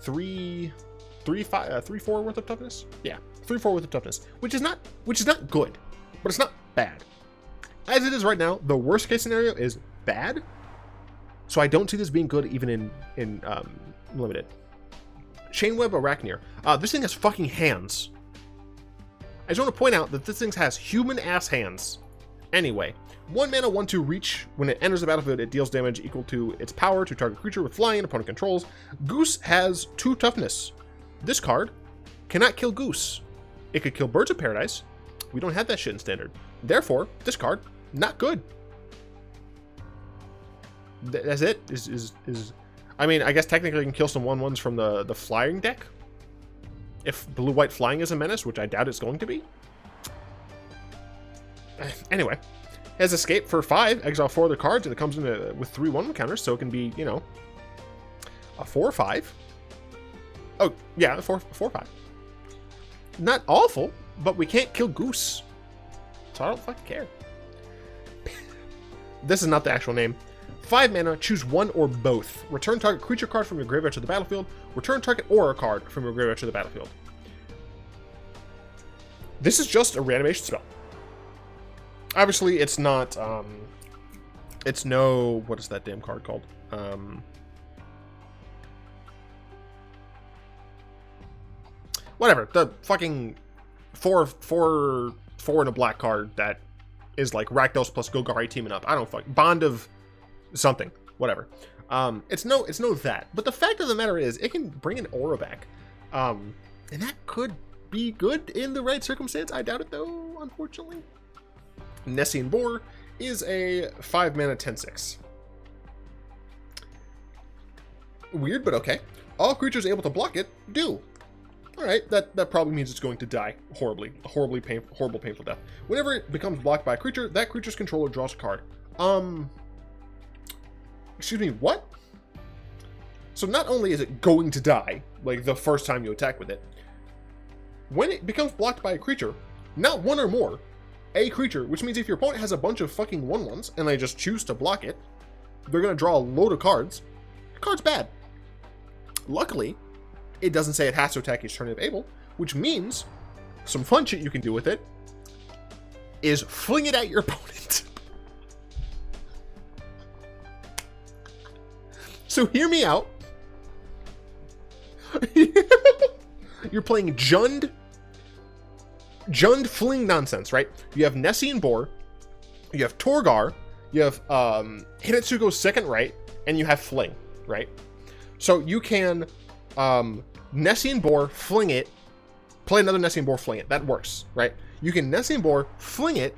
3/4 worth of toughness. Yeah, 3/4 worth of toughness, which is not good, but it's not bad. As it is right now, the worst case scenario is bad. So I don't see this being good even in limited. Chainweb Arachneer. This thing has fucking hands. I just want to point out that this thing has human-ass hands. Anyway, 1 mana 1/2 reach. When it enters the battlefield, it deals damage equal to its power to target creature with flying opponent controls. Goose has 2 toughness. This card cannot kill Goose. It could kill Birds of Paradise. We don't have that shit in Standard. Therefore, this card, not good. That's it. I mean, I guess technically you can kill some 1/1s from the flying deck. If blue-white flying is a menace, which I doubt it's going to be. Anyway, has escape for 5, exile 4 of the cards, and it comes in with 3/1 counters, so it can be, you know, a 4/5. Oh, yeah, a 4/5. Not awful, but we can't kill Goose. So I don't fucking care. This is not the actual name. 5 mana, choose one or both. Return target creature card from your graveyard to the battlefield. Return target aura card from your graveyard to the battlefield. This is just a reanimation spell. Obviously, it's not, it's no, what is that damn card called? Whatever, the fucking 4 in a black card that is like Rakdos plus Golgari teaming up. I don't fuck, Bond of something, whatever. It's no that, but the fact of the matter is it can bring an aura back, and that could be good in the right circumstance. I doubt it though, unfortunately. Nessian Boar is a 5 mana 10/6. Weird, but okay. All creatures able to block it do. Alright, that probably means it's going to die horribly. A horrible, painful death. Whenever it becomes blocked by a creature, that creature's controller draws a card. Excuse me, what? So not only is it going to die, like the first time you attack with it, when it becomes blocked by a creature, not one or more, a creature, which means if your opponent has a bunch of fucking 1/1s and they just choose to block it, they're going to draw a load of cards. The card's bad. Luckily, it doesn't say it has to attack each turn if able, which means some fun shit you can do with it is fling it at your opponent. So hear me out. You're playing Jund fling nonsense, right? You have Nessian Boar, you have Torgar, you have Hitotsugo's second right, and you have Fling, right? So you can Nessian Boar, fling it, play another Nessian Boar, fling it. That works, right? You can Nessian Boar, fling it,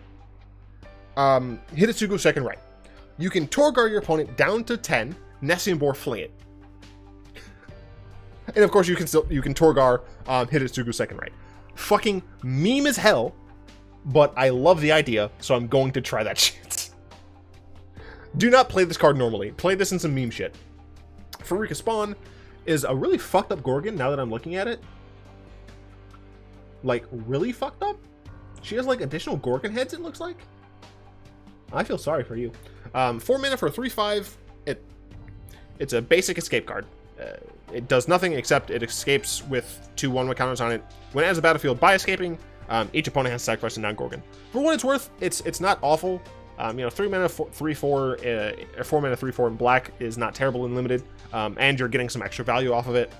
Hitotsugo's second right. You can Torgar your opponent down to 10, Nessian Boar, fling it. And of course you can Torgar Hitotsugo's second right. Fucking meme as hell, but I love the idea, so I'm going to try that shit. Do not play this card normally. Play this in some meme shit. Farika Spawn is a really fucked up Gorgon now that I'm looking at it. Like, really fucked up? She has like additional Gorgon heads, it looks like. I feel sorry for you. 4 mana for a 3/5. It's a basic escape card. It does nothing except it escapes with 2 1/1 counters on it. When it enters the battlefield by escaping, each opponent has to sacrifice a non-Gorgon. For what it's worth, it's not awful. 3 mana 3/4, 4 mana 3/4 in black is not terrible in limited, and you're getting some extra value off of it.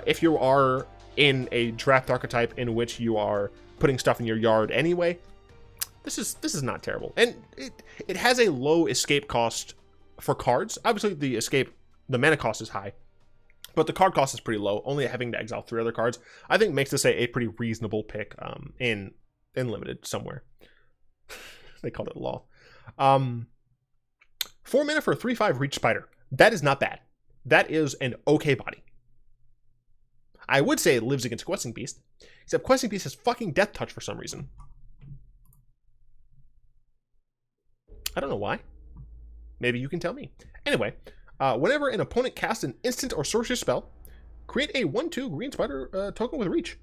If you are in a draft archetype in which you are putting stuff in your yard anyway, this is not terrible, and it has a low escape cost for cards. Obviously, the mana cost is high, but the card cost is pretty low. Only having to exile 3 other cards, I think, makes this a pretty reasonable pick in limited somewhere. They called it law. 4 mana for a 3/5 Reach Spider. That is not bad. That is an okay body. I would say it lives against Questing Beast, except Questing Beast has fucking Death Touch for some reason. I don't know why. Maybe you can tell me. Anyway, whenever an opponent casts an instant or sorcery spell, create a 1/2 green spider token with reach.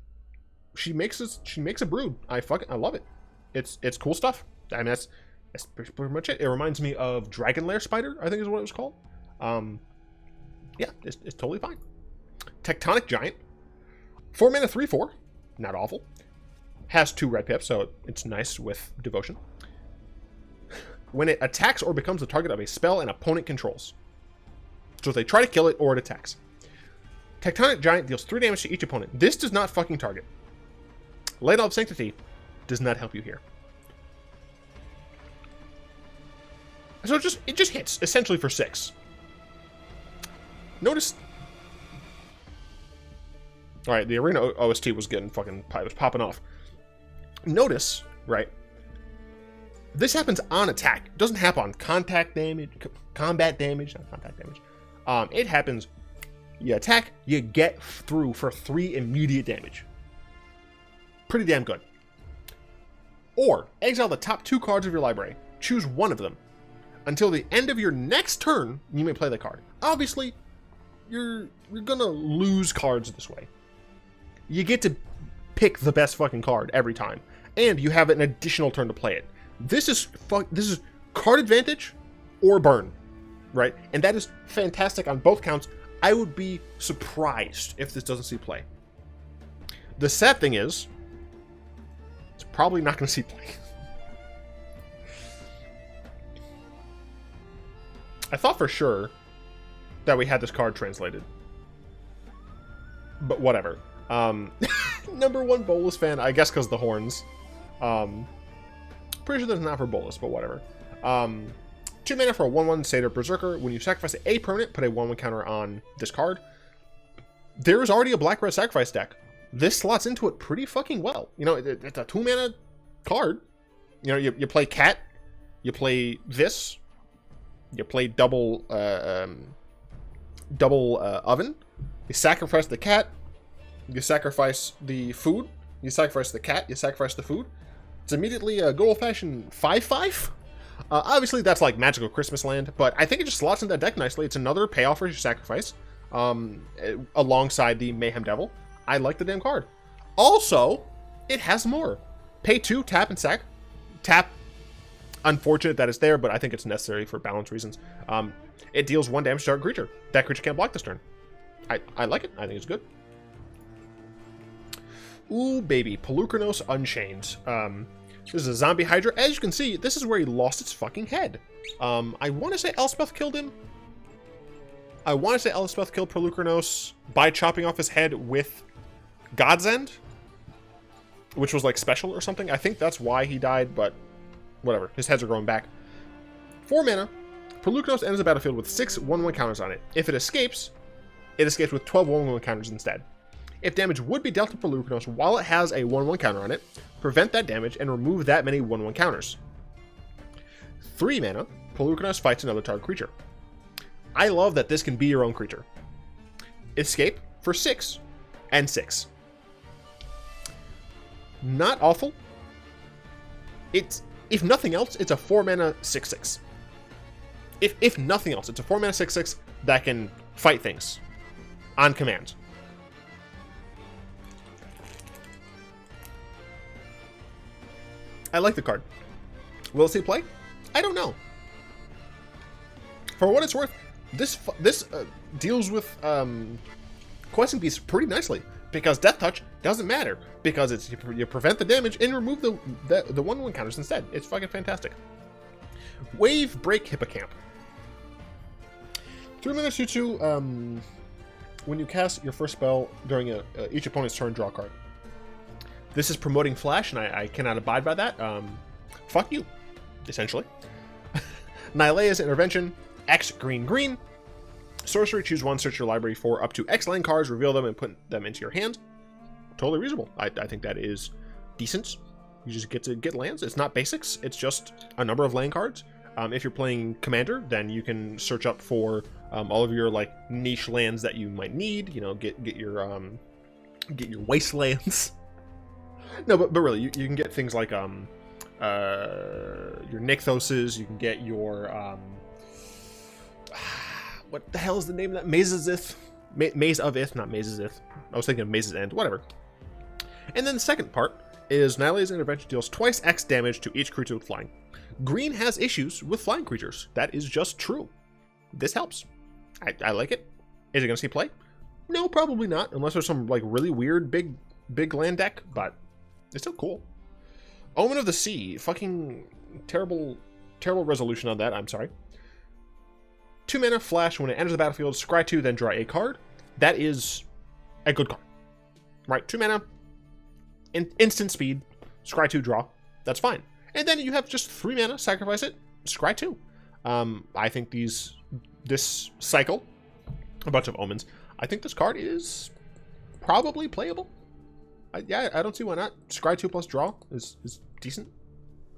She makes a brood. I love it. It's cool stuff. I mean, that's pretty much it. It reminds me of Dragon Lair Spider, I think is what it was called. Yeah, it's totally fine. Tectonic Giant. 4 mana 3/4. Not awful. Has 2 red pips, so it's nice with devotion. When it attacks or becomes the target of a spell an opponent controls. So if they try to kill it or it attacks. Tectonic Giant deals 3 damage to each opponent. This does not fucking target. Ladle of Sanctity does not help you here. So it just hits, essentially for 6. Notice... Alright, the Arena OST was getting fucking... It was popping off. Notice, right... This happens on attack. It doesn't happen on contact damage, combat damage, not contact damage. It happens, you attack, you get through for 3 immediate damage. Pretty damn good. Or, exile the top 2 cards of your library. Choose one of them. Until the end of your next turn, you may play the card. Obviously, you're gonna lose cards this way. You get to pick the best fucking card every time. And you have an additional turn to play it. This is card advantage or burn, right? And that is fantastic on both counts. I would be surprised if this doesn't see play. The sad thing is, it's probably not going to see play. I thought for sure that we had this card translated, but whatever. Number 1 Bolas fan, I guess because the horns. Pretty sure there's not for Bolas, but whatever. 2 mana for a 1/1 Satyr Berserker. When you sacrifice a permanent, put a 1/1 counter on this card. There is already a black-red sacrifice deck. This slots into it pretty fucking well. You know, it's a 2 mana card. You know, you play Cat, you play this, you play double oven. You sacrifice the cat, you sacrifice the food, you sacrifice the cat, you sacrifice the food. It's immediately a good old-fashioned 5/5. Obviously, that's like Magical Christmas Land, but I think it just slots in that deck nicely. It's another payoff for your sacrifice, alongside the Mayhem Devil. I like the damn card. Also, it has more. Pay 2, tap, and sack. Tap, unfortunate that it's there, but I think it's necessary for balance reasons. It deals 1 damage to target creature. That creature can't block this turn. I like it. I think it's good. Ooh, baby. Pelucranos Unchained. This is a zombie hydra. As you can see, this is where he lost its fucking head. I want to say Elspeth killed him. I want to say Elspeth killed Pelucranos by chopping off his head with God's End, which was like special or something. I think that's why he died, but whatever. His heads are growing back. 4 mana. Pelucranos enters the battlefield with 6 1/1 counters on it. If it escapes with 12 1/1 counters instead. If damage would be dealt to Pelucranos while it has a 1/1 counter on it, prevent that damage and remove that many 1/1 counters. 3 mana, Pelucranos fights another target creature. I love that this can be your own creature. Escape for 6 and 6. Not awful. It's, if nothing else, it's a 4 mana 6/6. If nothing else, it's a 4 mana 6/6 that can fight things on command. I like the card. Will it see play? I don't know. For what it's worth, this deals with questing piece pretty nicely, because Death Touch doesn't matter, because it's you prevent the damage and remove the 1/1 counters instead. It's fucking fantastic. Wave Break Hippocamp. 3 mana 2/2. When you cast your first spell during each opponent's turn, draw a card. This is promoting Flash, and I cannot abide by that. Fuck you, essentially. Nylea's Intervention. X green. Sorcery, choose one, search your library for up to X land cards, reveal them, and put them into your hand. Totally reasonable. I think that is decent. You just get to get lands. It's not basics. It's just a number of land cards. If you're playing Commander, then you can search up for all of your like niche lands that you might need. You know, get your wastelands. No, but really, you can get things like your Nykthoses. You can get your what the hell is the name of that? Maze of Ith, not Maze's Ith. I was thinking of Maze's End. Whatever. And then the second part is Nylea's Intervention deals twice X damage to each creature with flying. Green has issues with flying creatures. That is just true. This helps. I like it. Is it going to see play? No, probably not, unless there's some like really weird big land deck, but it's still cool. Omen of the Sea. Fucking terrible resolution on that. I'm sorry. 2 mana flash. When it enters the battlefield, scry 2, then draw a card. That is a good card. Right? 2 mana. Instant speed. Scry 2, draw. That's fine. And then you have just 3 mana, sacrifice it, scry 2. I think this cycle, a bunch of omens, I think this card is probably playable. I don't see why not. Scry 2 plus draw is decent.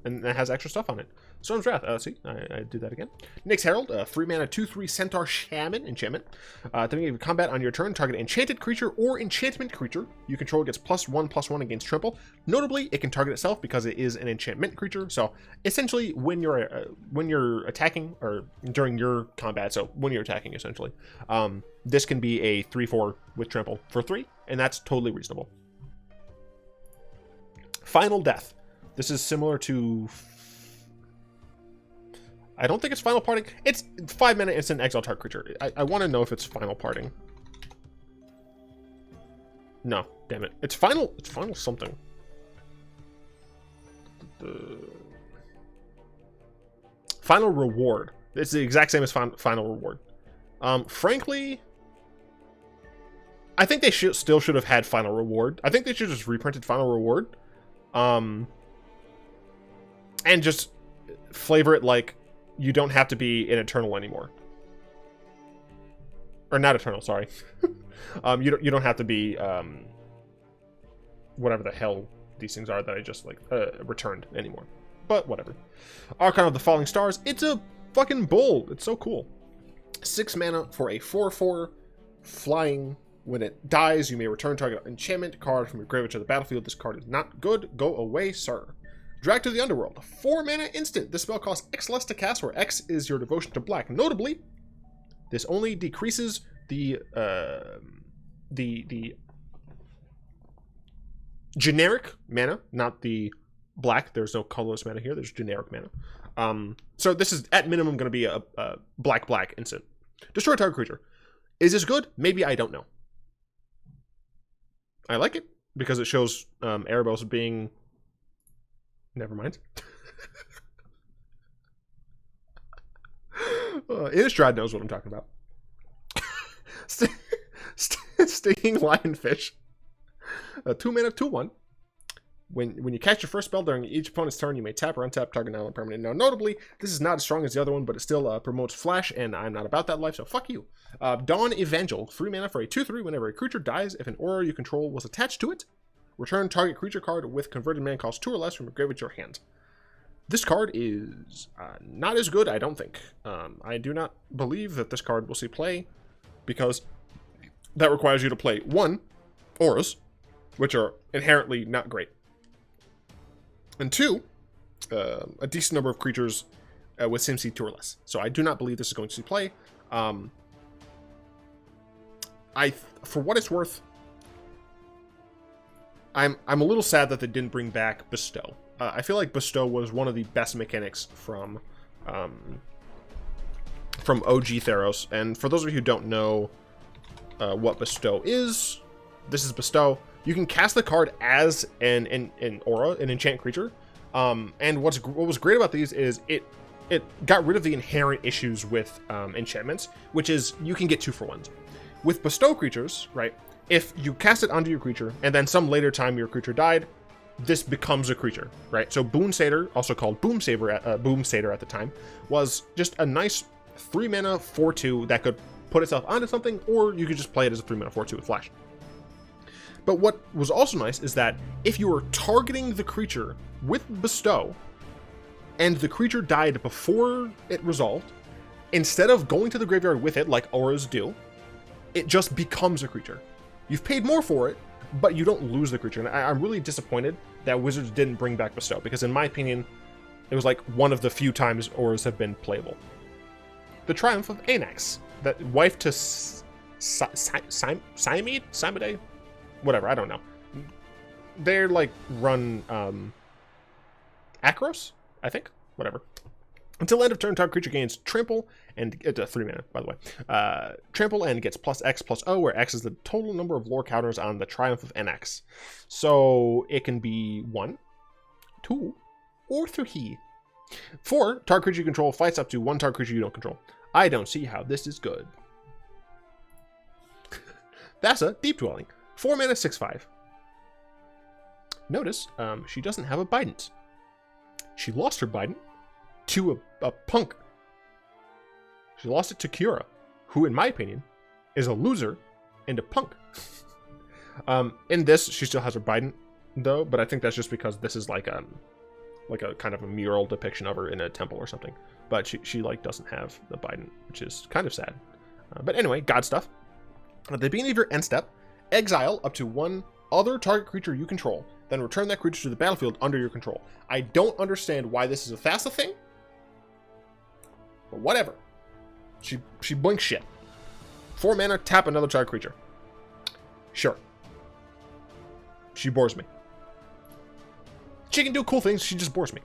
And it has extra stuff on it. Storm's Wrath. See, I did that again. Nyx Herald, 3 mana 2/3 Centaur Shaman enchantment. At the beginning of combat on your turn, target enchanted creature or enchantment creature you control gets +1/+1 against trample. Notably, it can target itself because it is an enchantment creature. So essentially, when you're attacking or during your combat, so when you're attacking, essentially, this can be a 3/4 with trample for 3, and that's totally reasonable. Final Death. This is similar to. I don't think it's Final Parting. It's 5 mana instant exile target creature. I want to know if it's Final Parting. No, damn it. It's final something. Final Reward. It's the exact same as Final Reward. Frankly, I think they still should have had Final Reward. I think they should have just reprinted Final Reward. And just flavor it like you don't have to be an Eternal anymore. Or not Eternal, sorry. You don't have to be whatever the hell these things are that I just like returned anymore. But whatever. Archon of the Falling Stars. It's a fucking bull. It's so cool. 6 mana for a 4/4 flying. When it dies, you may return target enchantment card from your graveyard to the battlefield. This card is not good. Go away, sir. Drag to the Underworld. 4 mana instant. This spell costs X less to cast, where X is your devotion to black. Notably, this only decreases the generic mana, not the black. There's no colorless mana here. There's generic mana. So this is at minimum going to be a black instant. Destroy a target creature. Is this good? Maybe. I don't know. I like it. because it shows Erebos being... Never mind. Innistrad knows what I'm talking about. Stinging Lionfish. 2 mana, 2/1. When you cast your first spell during each opponent's turn, you may tap or untap target island permanent. Now, notably, this is not as strong as the other one, but it still promotes flash, and I'm not about that life, so fuck you. Dawn Evangel, 3 mana for a 2/3. Whenever a creature dies, if an aura you control was attached to it, return target creature card with converted mana cost 2 or less from your graveyard to your hand. This card is not as good, I don't think. I do not believe that this card will see play, because that requires you to play 1, auras, which are inherently not great. And 2, a decent number of creatures with SimC 2 or less. So I do not believe this is going to see play. For what it's worth, I'm a little sad that they didn't bring back Bestow. I feel like Bestow was one of the best mechanics from OG Theros. And for those of you who don't know what Bestow is, this is Bestow. You can cast the card as an aura, an enchant creature. And what was great about these is it got rid of the inherent issues with enchantments, which is you can get 2-for-1s. With Bestow creatures, right, if you cast it onto your creature, and then some later time your creature died, this becomes a creature, right? So Boon Satyr, also called Boom Satyr at the time, was just a nice 3 mana 4/2 that could put itself onto something, or you could just play it as a 3 mana 4/2 with flash. But what was also nice is that if you were targeting the creature with Bestow, and the creature died before it resolved, instead of going to the graveyard with it like auras do, it just becomes a creature. You've paid more for it, but you don't lose the creature. And I'm really disappointed that Wizards didn't bring back Bestow, because in my opinion, it was like one of the few times auras have been playable. The Triumph of Anax, that wife to Siamide? Whatever, I don't know. They're like run Akros, I think. Whatever. Until end of turn, target creature gains trample, and it's 3 mana, by the way. Trample and gets +X/+O, where X is the total number of lore counters on the Triumph of NX. So it can be 1, 2, or 3. 4, target creature you control fights up to 1 target creature you don't control. I don't see how this is good. Thassa, Deep Dwelling. 4 mana, 6/5. Notice, she doesn't have a Bident. She lost her Bident to a punk. She lost it to Kiora, who, in my opinion, is a loser and a punk. In this, she still has her Bident, though, but I think that's just because this is like a kind of a mural depiction of her in a temple or something. But she like doesn't have the Bident, which is kind of sad. But anyway, God stuff. At the beginning of your end step, exile up to 1 other target creature you control, then return that creature to the battlefield under your control. I don't understand why this is a Thassa thing, but whatever. She blinks shit. 4 mana, tap another target creature. Sure. She bores me. She can do cool things, she just bores me.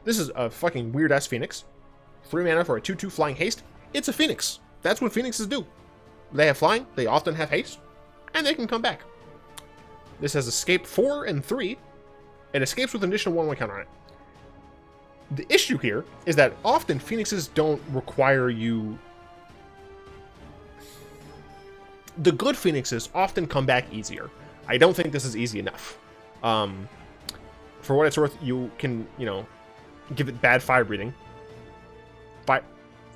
This is a fucking weird-ass Phoenix. 3 mana for a 2/2 flying haste. It's a Phoenix. That's what Phoenixes do. They have flying, they often have haste, and they can come back. This has escape 4 and 3. It escapes with an additional 1/1 counter on it. The issue here is that often Phoenixes don't require you... The good Phoenixes often come back easier. I don't think this is easy enough. For what it's worth, you can, give it bad fire breathing.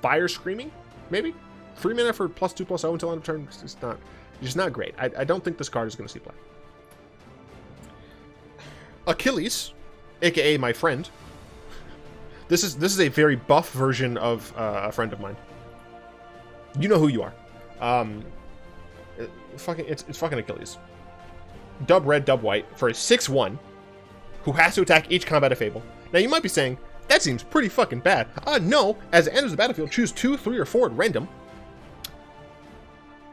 Fire Screaming, maybe? 3 mana for +2/+0 until end of turn. It's just not great. I don't think this card is going to see play. Achilles, aka my friend. This is a very buff version of a friend of mine. You know who you are. It's fucking Achilles. Dub red, dub white for a 6/1 who has to attack each combat of Fable. Now you might be saying, that seems pretty fucking bad. No, as it enters the battlefield, choose 2, 3, or 4 at random.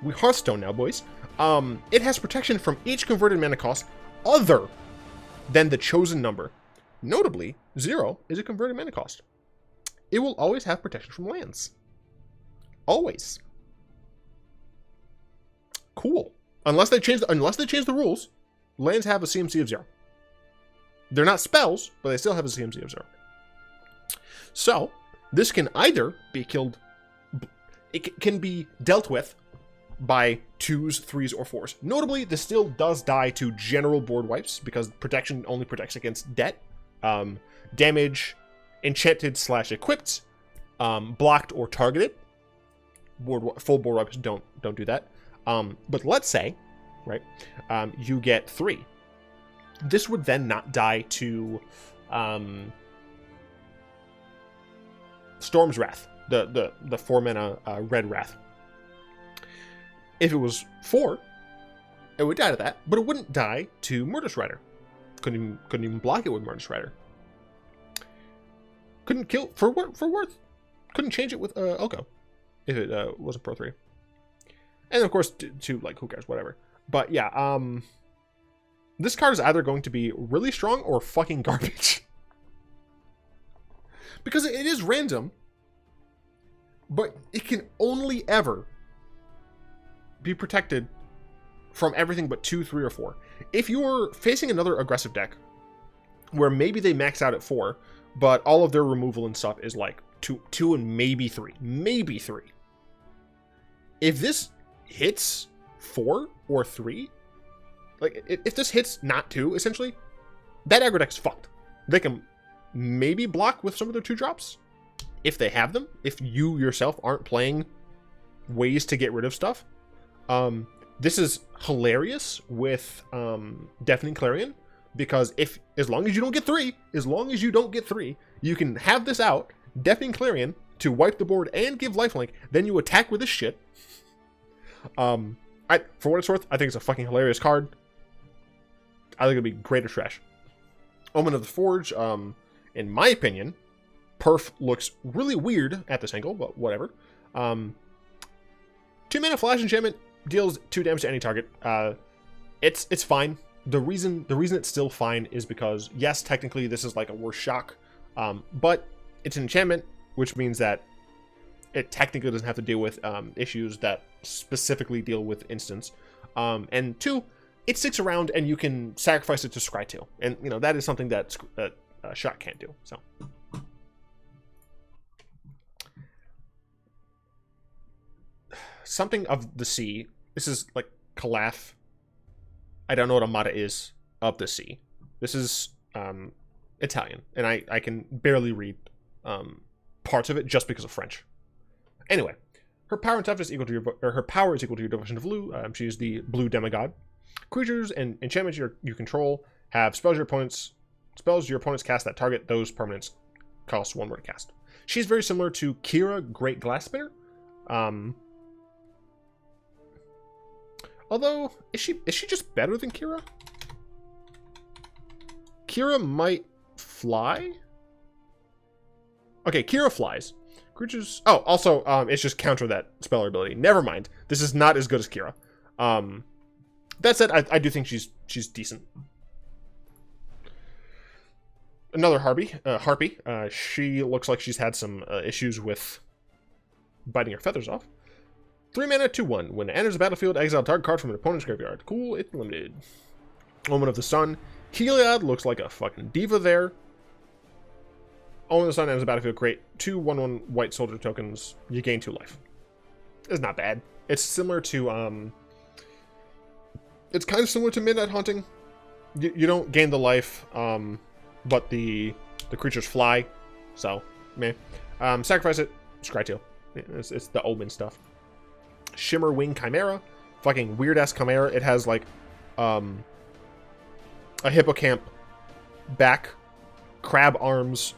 We Hearthstone now, boys. It has protection from each converted mana cost other than the chosen number. Notably, 0 is a converted mana cost. It will always have protection from lands. Always. Cool. Unless they change the rules, lands have a CMC of 0. They're not spells, but they still have a CMC of 0. So, this can either be killed... It can be dealt with by 2s, 3s, or 4s. Notably, this still does die to general board wipes, because protection only protects against debt, damage, enchanted/equipped, blocked or targeted. Full board wipes don't do that. But let's say, right, you get 3. This would then not die to Storm's Wrath, the 4-mana red Wrath. If it was 4, it would die to that, but it wouldn't die to Murderous Rider. Couldn't even block it with Murderous Rider. Couldn't kill for worth. Couldn't change it with Oko if it was a Pro 3. And of course, to like, who cares, whatever. But yeah, this card is either going to be really strong or fucking garbage. Because it is random, but it can only ever be protected from everything but 2, 3, or 4. If you're facing another aggressive deck, where maybe they max out at 4, but all of their removal and stuff is like 2 and maybe 3. Maybe 3. If this hits 4 or 3, like, if this hits not 2, essentially, that aggro deck's fucked. They can maybe block with some of their 2-drops, if they have them, if you yourself aren't playing ways to get rid of stuff. This is hilarious with Deafening Clarion, because as long as you don't get 3, you can have this out, Deafening Clarion, to wipe the board and give lifelink, then you attack with this shit. For what it's worth, I think it's a fucking hilarious card. I think it'll be great or trash. Omen of the Forge, in my opinion, perf looks really weird at this angle, but whatever. 2-mana flash enchantment deals 2 damage to any target. It's fine. The reason it's still fine is because, yes, technically this is like a worse shock, but it's an enchantment, which means that it technically doesn't have to deal with issues that specifically deal with instants. And 2, it sticks around and you can sacrifice it to scry 2, and you know that is something that shock can't do. So. Something of the Sea. This is like Calaf. I don't know what Amada is of the Sea. This is Italian, and I can barely read parts of it just because of French. Anyway, her power and toughness equal to her power is equal to your devotion to blue. She's the blue demigod. Creatures and enchantments you control have spells your opponents cast that target those permanents cost 1 more to cast. She's very similar to Kira, Great Glass Spinner. Although, is she just better than Kira? Kira might fly? Okay, Kira flies. Creatures... Oh, also, it's just counter that speller ability. Never mind. This is not as good as Kira. That said, I do think she's decent. Another Harpy. She looks like she's had some issues with biting her feathers off. 3 mana, 2/1. When it enters the battlefield, exile a target card from an opponent's graveyard. Cool, it's limited. Omen of the Sun. Heliod looks like a fucking diva there. Omen of the Sun enters the battlefield. Great. 2 1/1 white soldier tokens. You gain 2 life. It's not bad. It's similar to it's kind of similar to Midnight Haunting. You don't gain the life, but the creatures fly. So, meh. Sacrifice it. Scry 2. It's the Omen stuff. Shimmer Wing Chimera. Fucking weird-ass Chimera. It has, like, a hippocamp back, crab arms,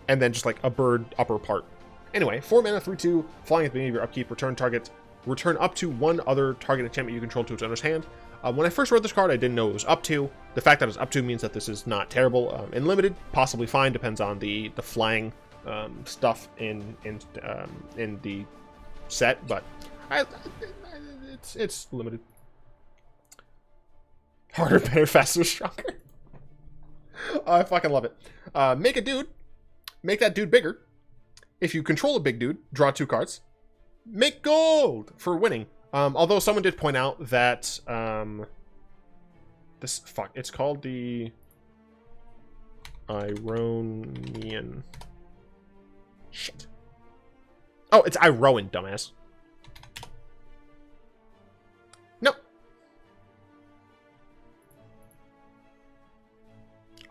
and then just, like, a bird upper part. Anyway, 4 mana, 3/2, flying at the beginning of your upkeep. Return up to 1 other target enchantment you control to its owner's hand. When I first read this card, I didn't know it was up to. The fact that it's up to means that this is not terrible. In limited, possibly fine, depends on the flying stuff in the set, but it's limited. Harder, better, faster, stronger. I fucking love it. Make that dude bigger. If you control a big dude, draw 2 cards. Make gold for winning. Although someone did point out that it's called the Ironian. Shit. Oh, it's Iroan, dumbass. No.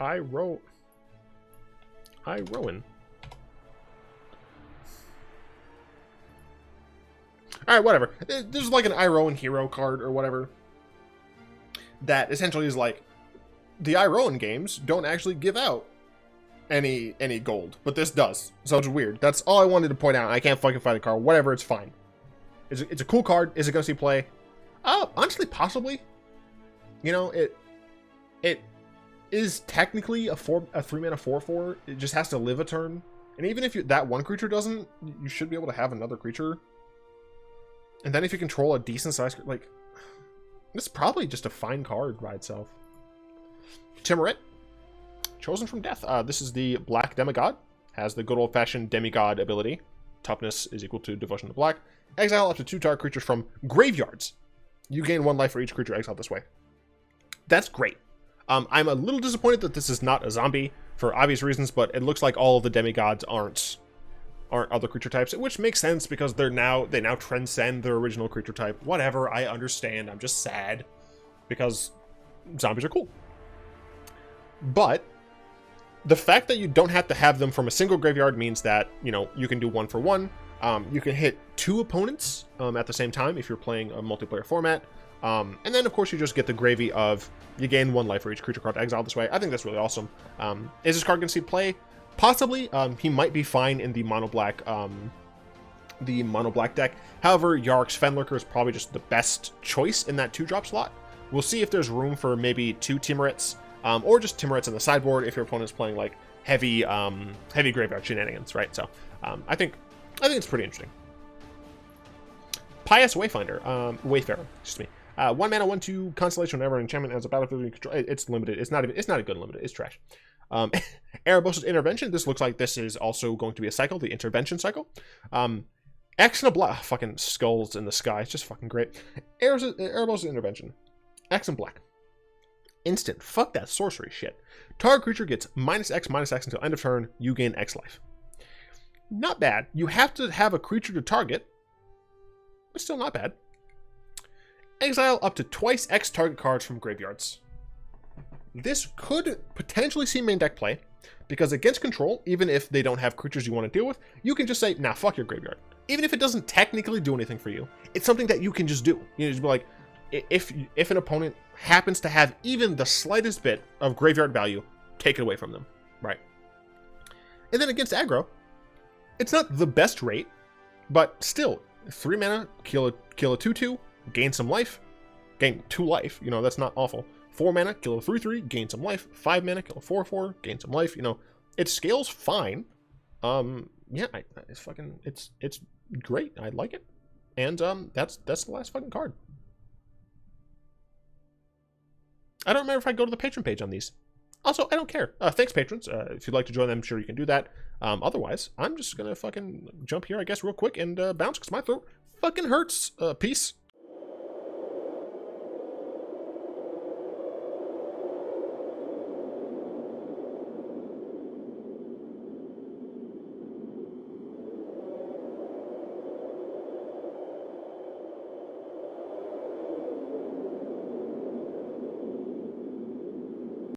Iroan. Alright, whatever. There's like an Iroan hero card or whatever that essentially is like, the Iroan games don't actually give out any gold, but this does. So it's weird. That's all I wanted to point out. I can't fucking find the card. Whatever, it's fine. It's a cool card. Is it going to see play? Honestly, possibly. You know, it is technically a 3-mana 4/4. It just has to live a turn. And even if that one creature doesn't, you should be able to have another creature. And then if you control a decent size, like, it's probably just a fine card by itself. Timuret, chosen from death. This is the Black Demigod. Has the good old-fashioned Demigod ability. Toughness is equal to Devotion to Black. Exile up to 2 target creatures from graveyards. You gain 1 life for each creature exiled this way. That's great. I'm a little disappointed that this is not a zombie for obvious reasons, but it looks like all of the demigods aren't other creature types, which makes sense because they now transcend their original creature type. Whatever, I understand. I'm just sad because zombies are cool. But the fact that you don't have to have them from a single graveyard means that, you know, you can do 1 for 1. You can hit 2 opponents at the same time if you're playing a multiplayer format. And then, of course, you just get the gravy of you gain 1 life for each creature card exiled this way. I think that's really awesome. Is this card going to see play? Possibly. He might be fine in the mono black deck. However, Yarok's Fenlurker is probably just the best choice in that 2-drop slot. We'll see if there's room for maybe 2 Timurets, or just Timurets in the sideboard if your opponent's playing like heavy graveyard shenanigans, right? So I think it's pretty interesting. Pious Wayfarer, excuse me. 1 mana, 1/2 Constellation. Whenever an enchantment has a battlefield control, it's limited. It's not a good limited. It's trash. Erebos' Intervention. This looks like this is also going to be a cycle, the Intervention cycle. X and a black. Fucking skulls in the sky. It's just fucking great. Erebos' Intervention. X and black. Instant. Fuck that sorcery shit. Target creature gets -X until end of turn. You gain X life. Not bad. You have to have a creature to target, but still not bad. Exile up to twice X target cards from graveyards. This could potentially see main deck play, because against control, even if they don't have creatures you want to deal with, you can just say, nah, fuck your graveyard. Even if it doesn't technically do anything for you, it's something that you can just do. You know, just be like, if an opponent happens to have even the slightest bit of graveyard value, take it away from them, right? And then against aggro, it's not the best rate, but still, 3 mana, kill a 2/2, gain some life, gain 2 life, you know, that's not awful. 4 mana, kill a 3/3, gain some life. 5 mana, kill a 4/4, gain some life. You know, it scales fine. Yeah, it's great. I like it, and that's the last fucking card. I don't remember if I go to the patron page on these. Also, I don't care. Thanks, patrons. If you'd like to join them, sure you can do that. Otherwise, I'm just gonna fucking jump here, I guess, real quick and bounce because my throat fucking hurts. Peace.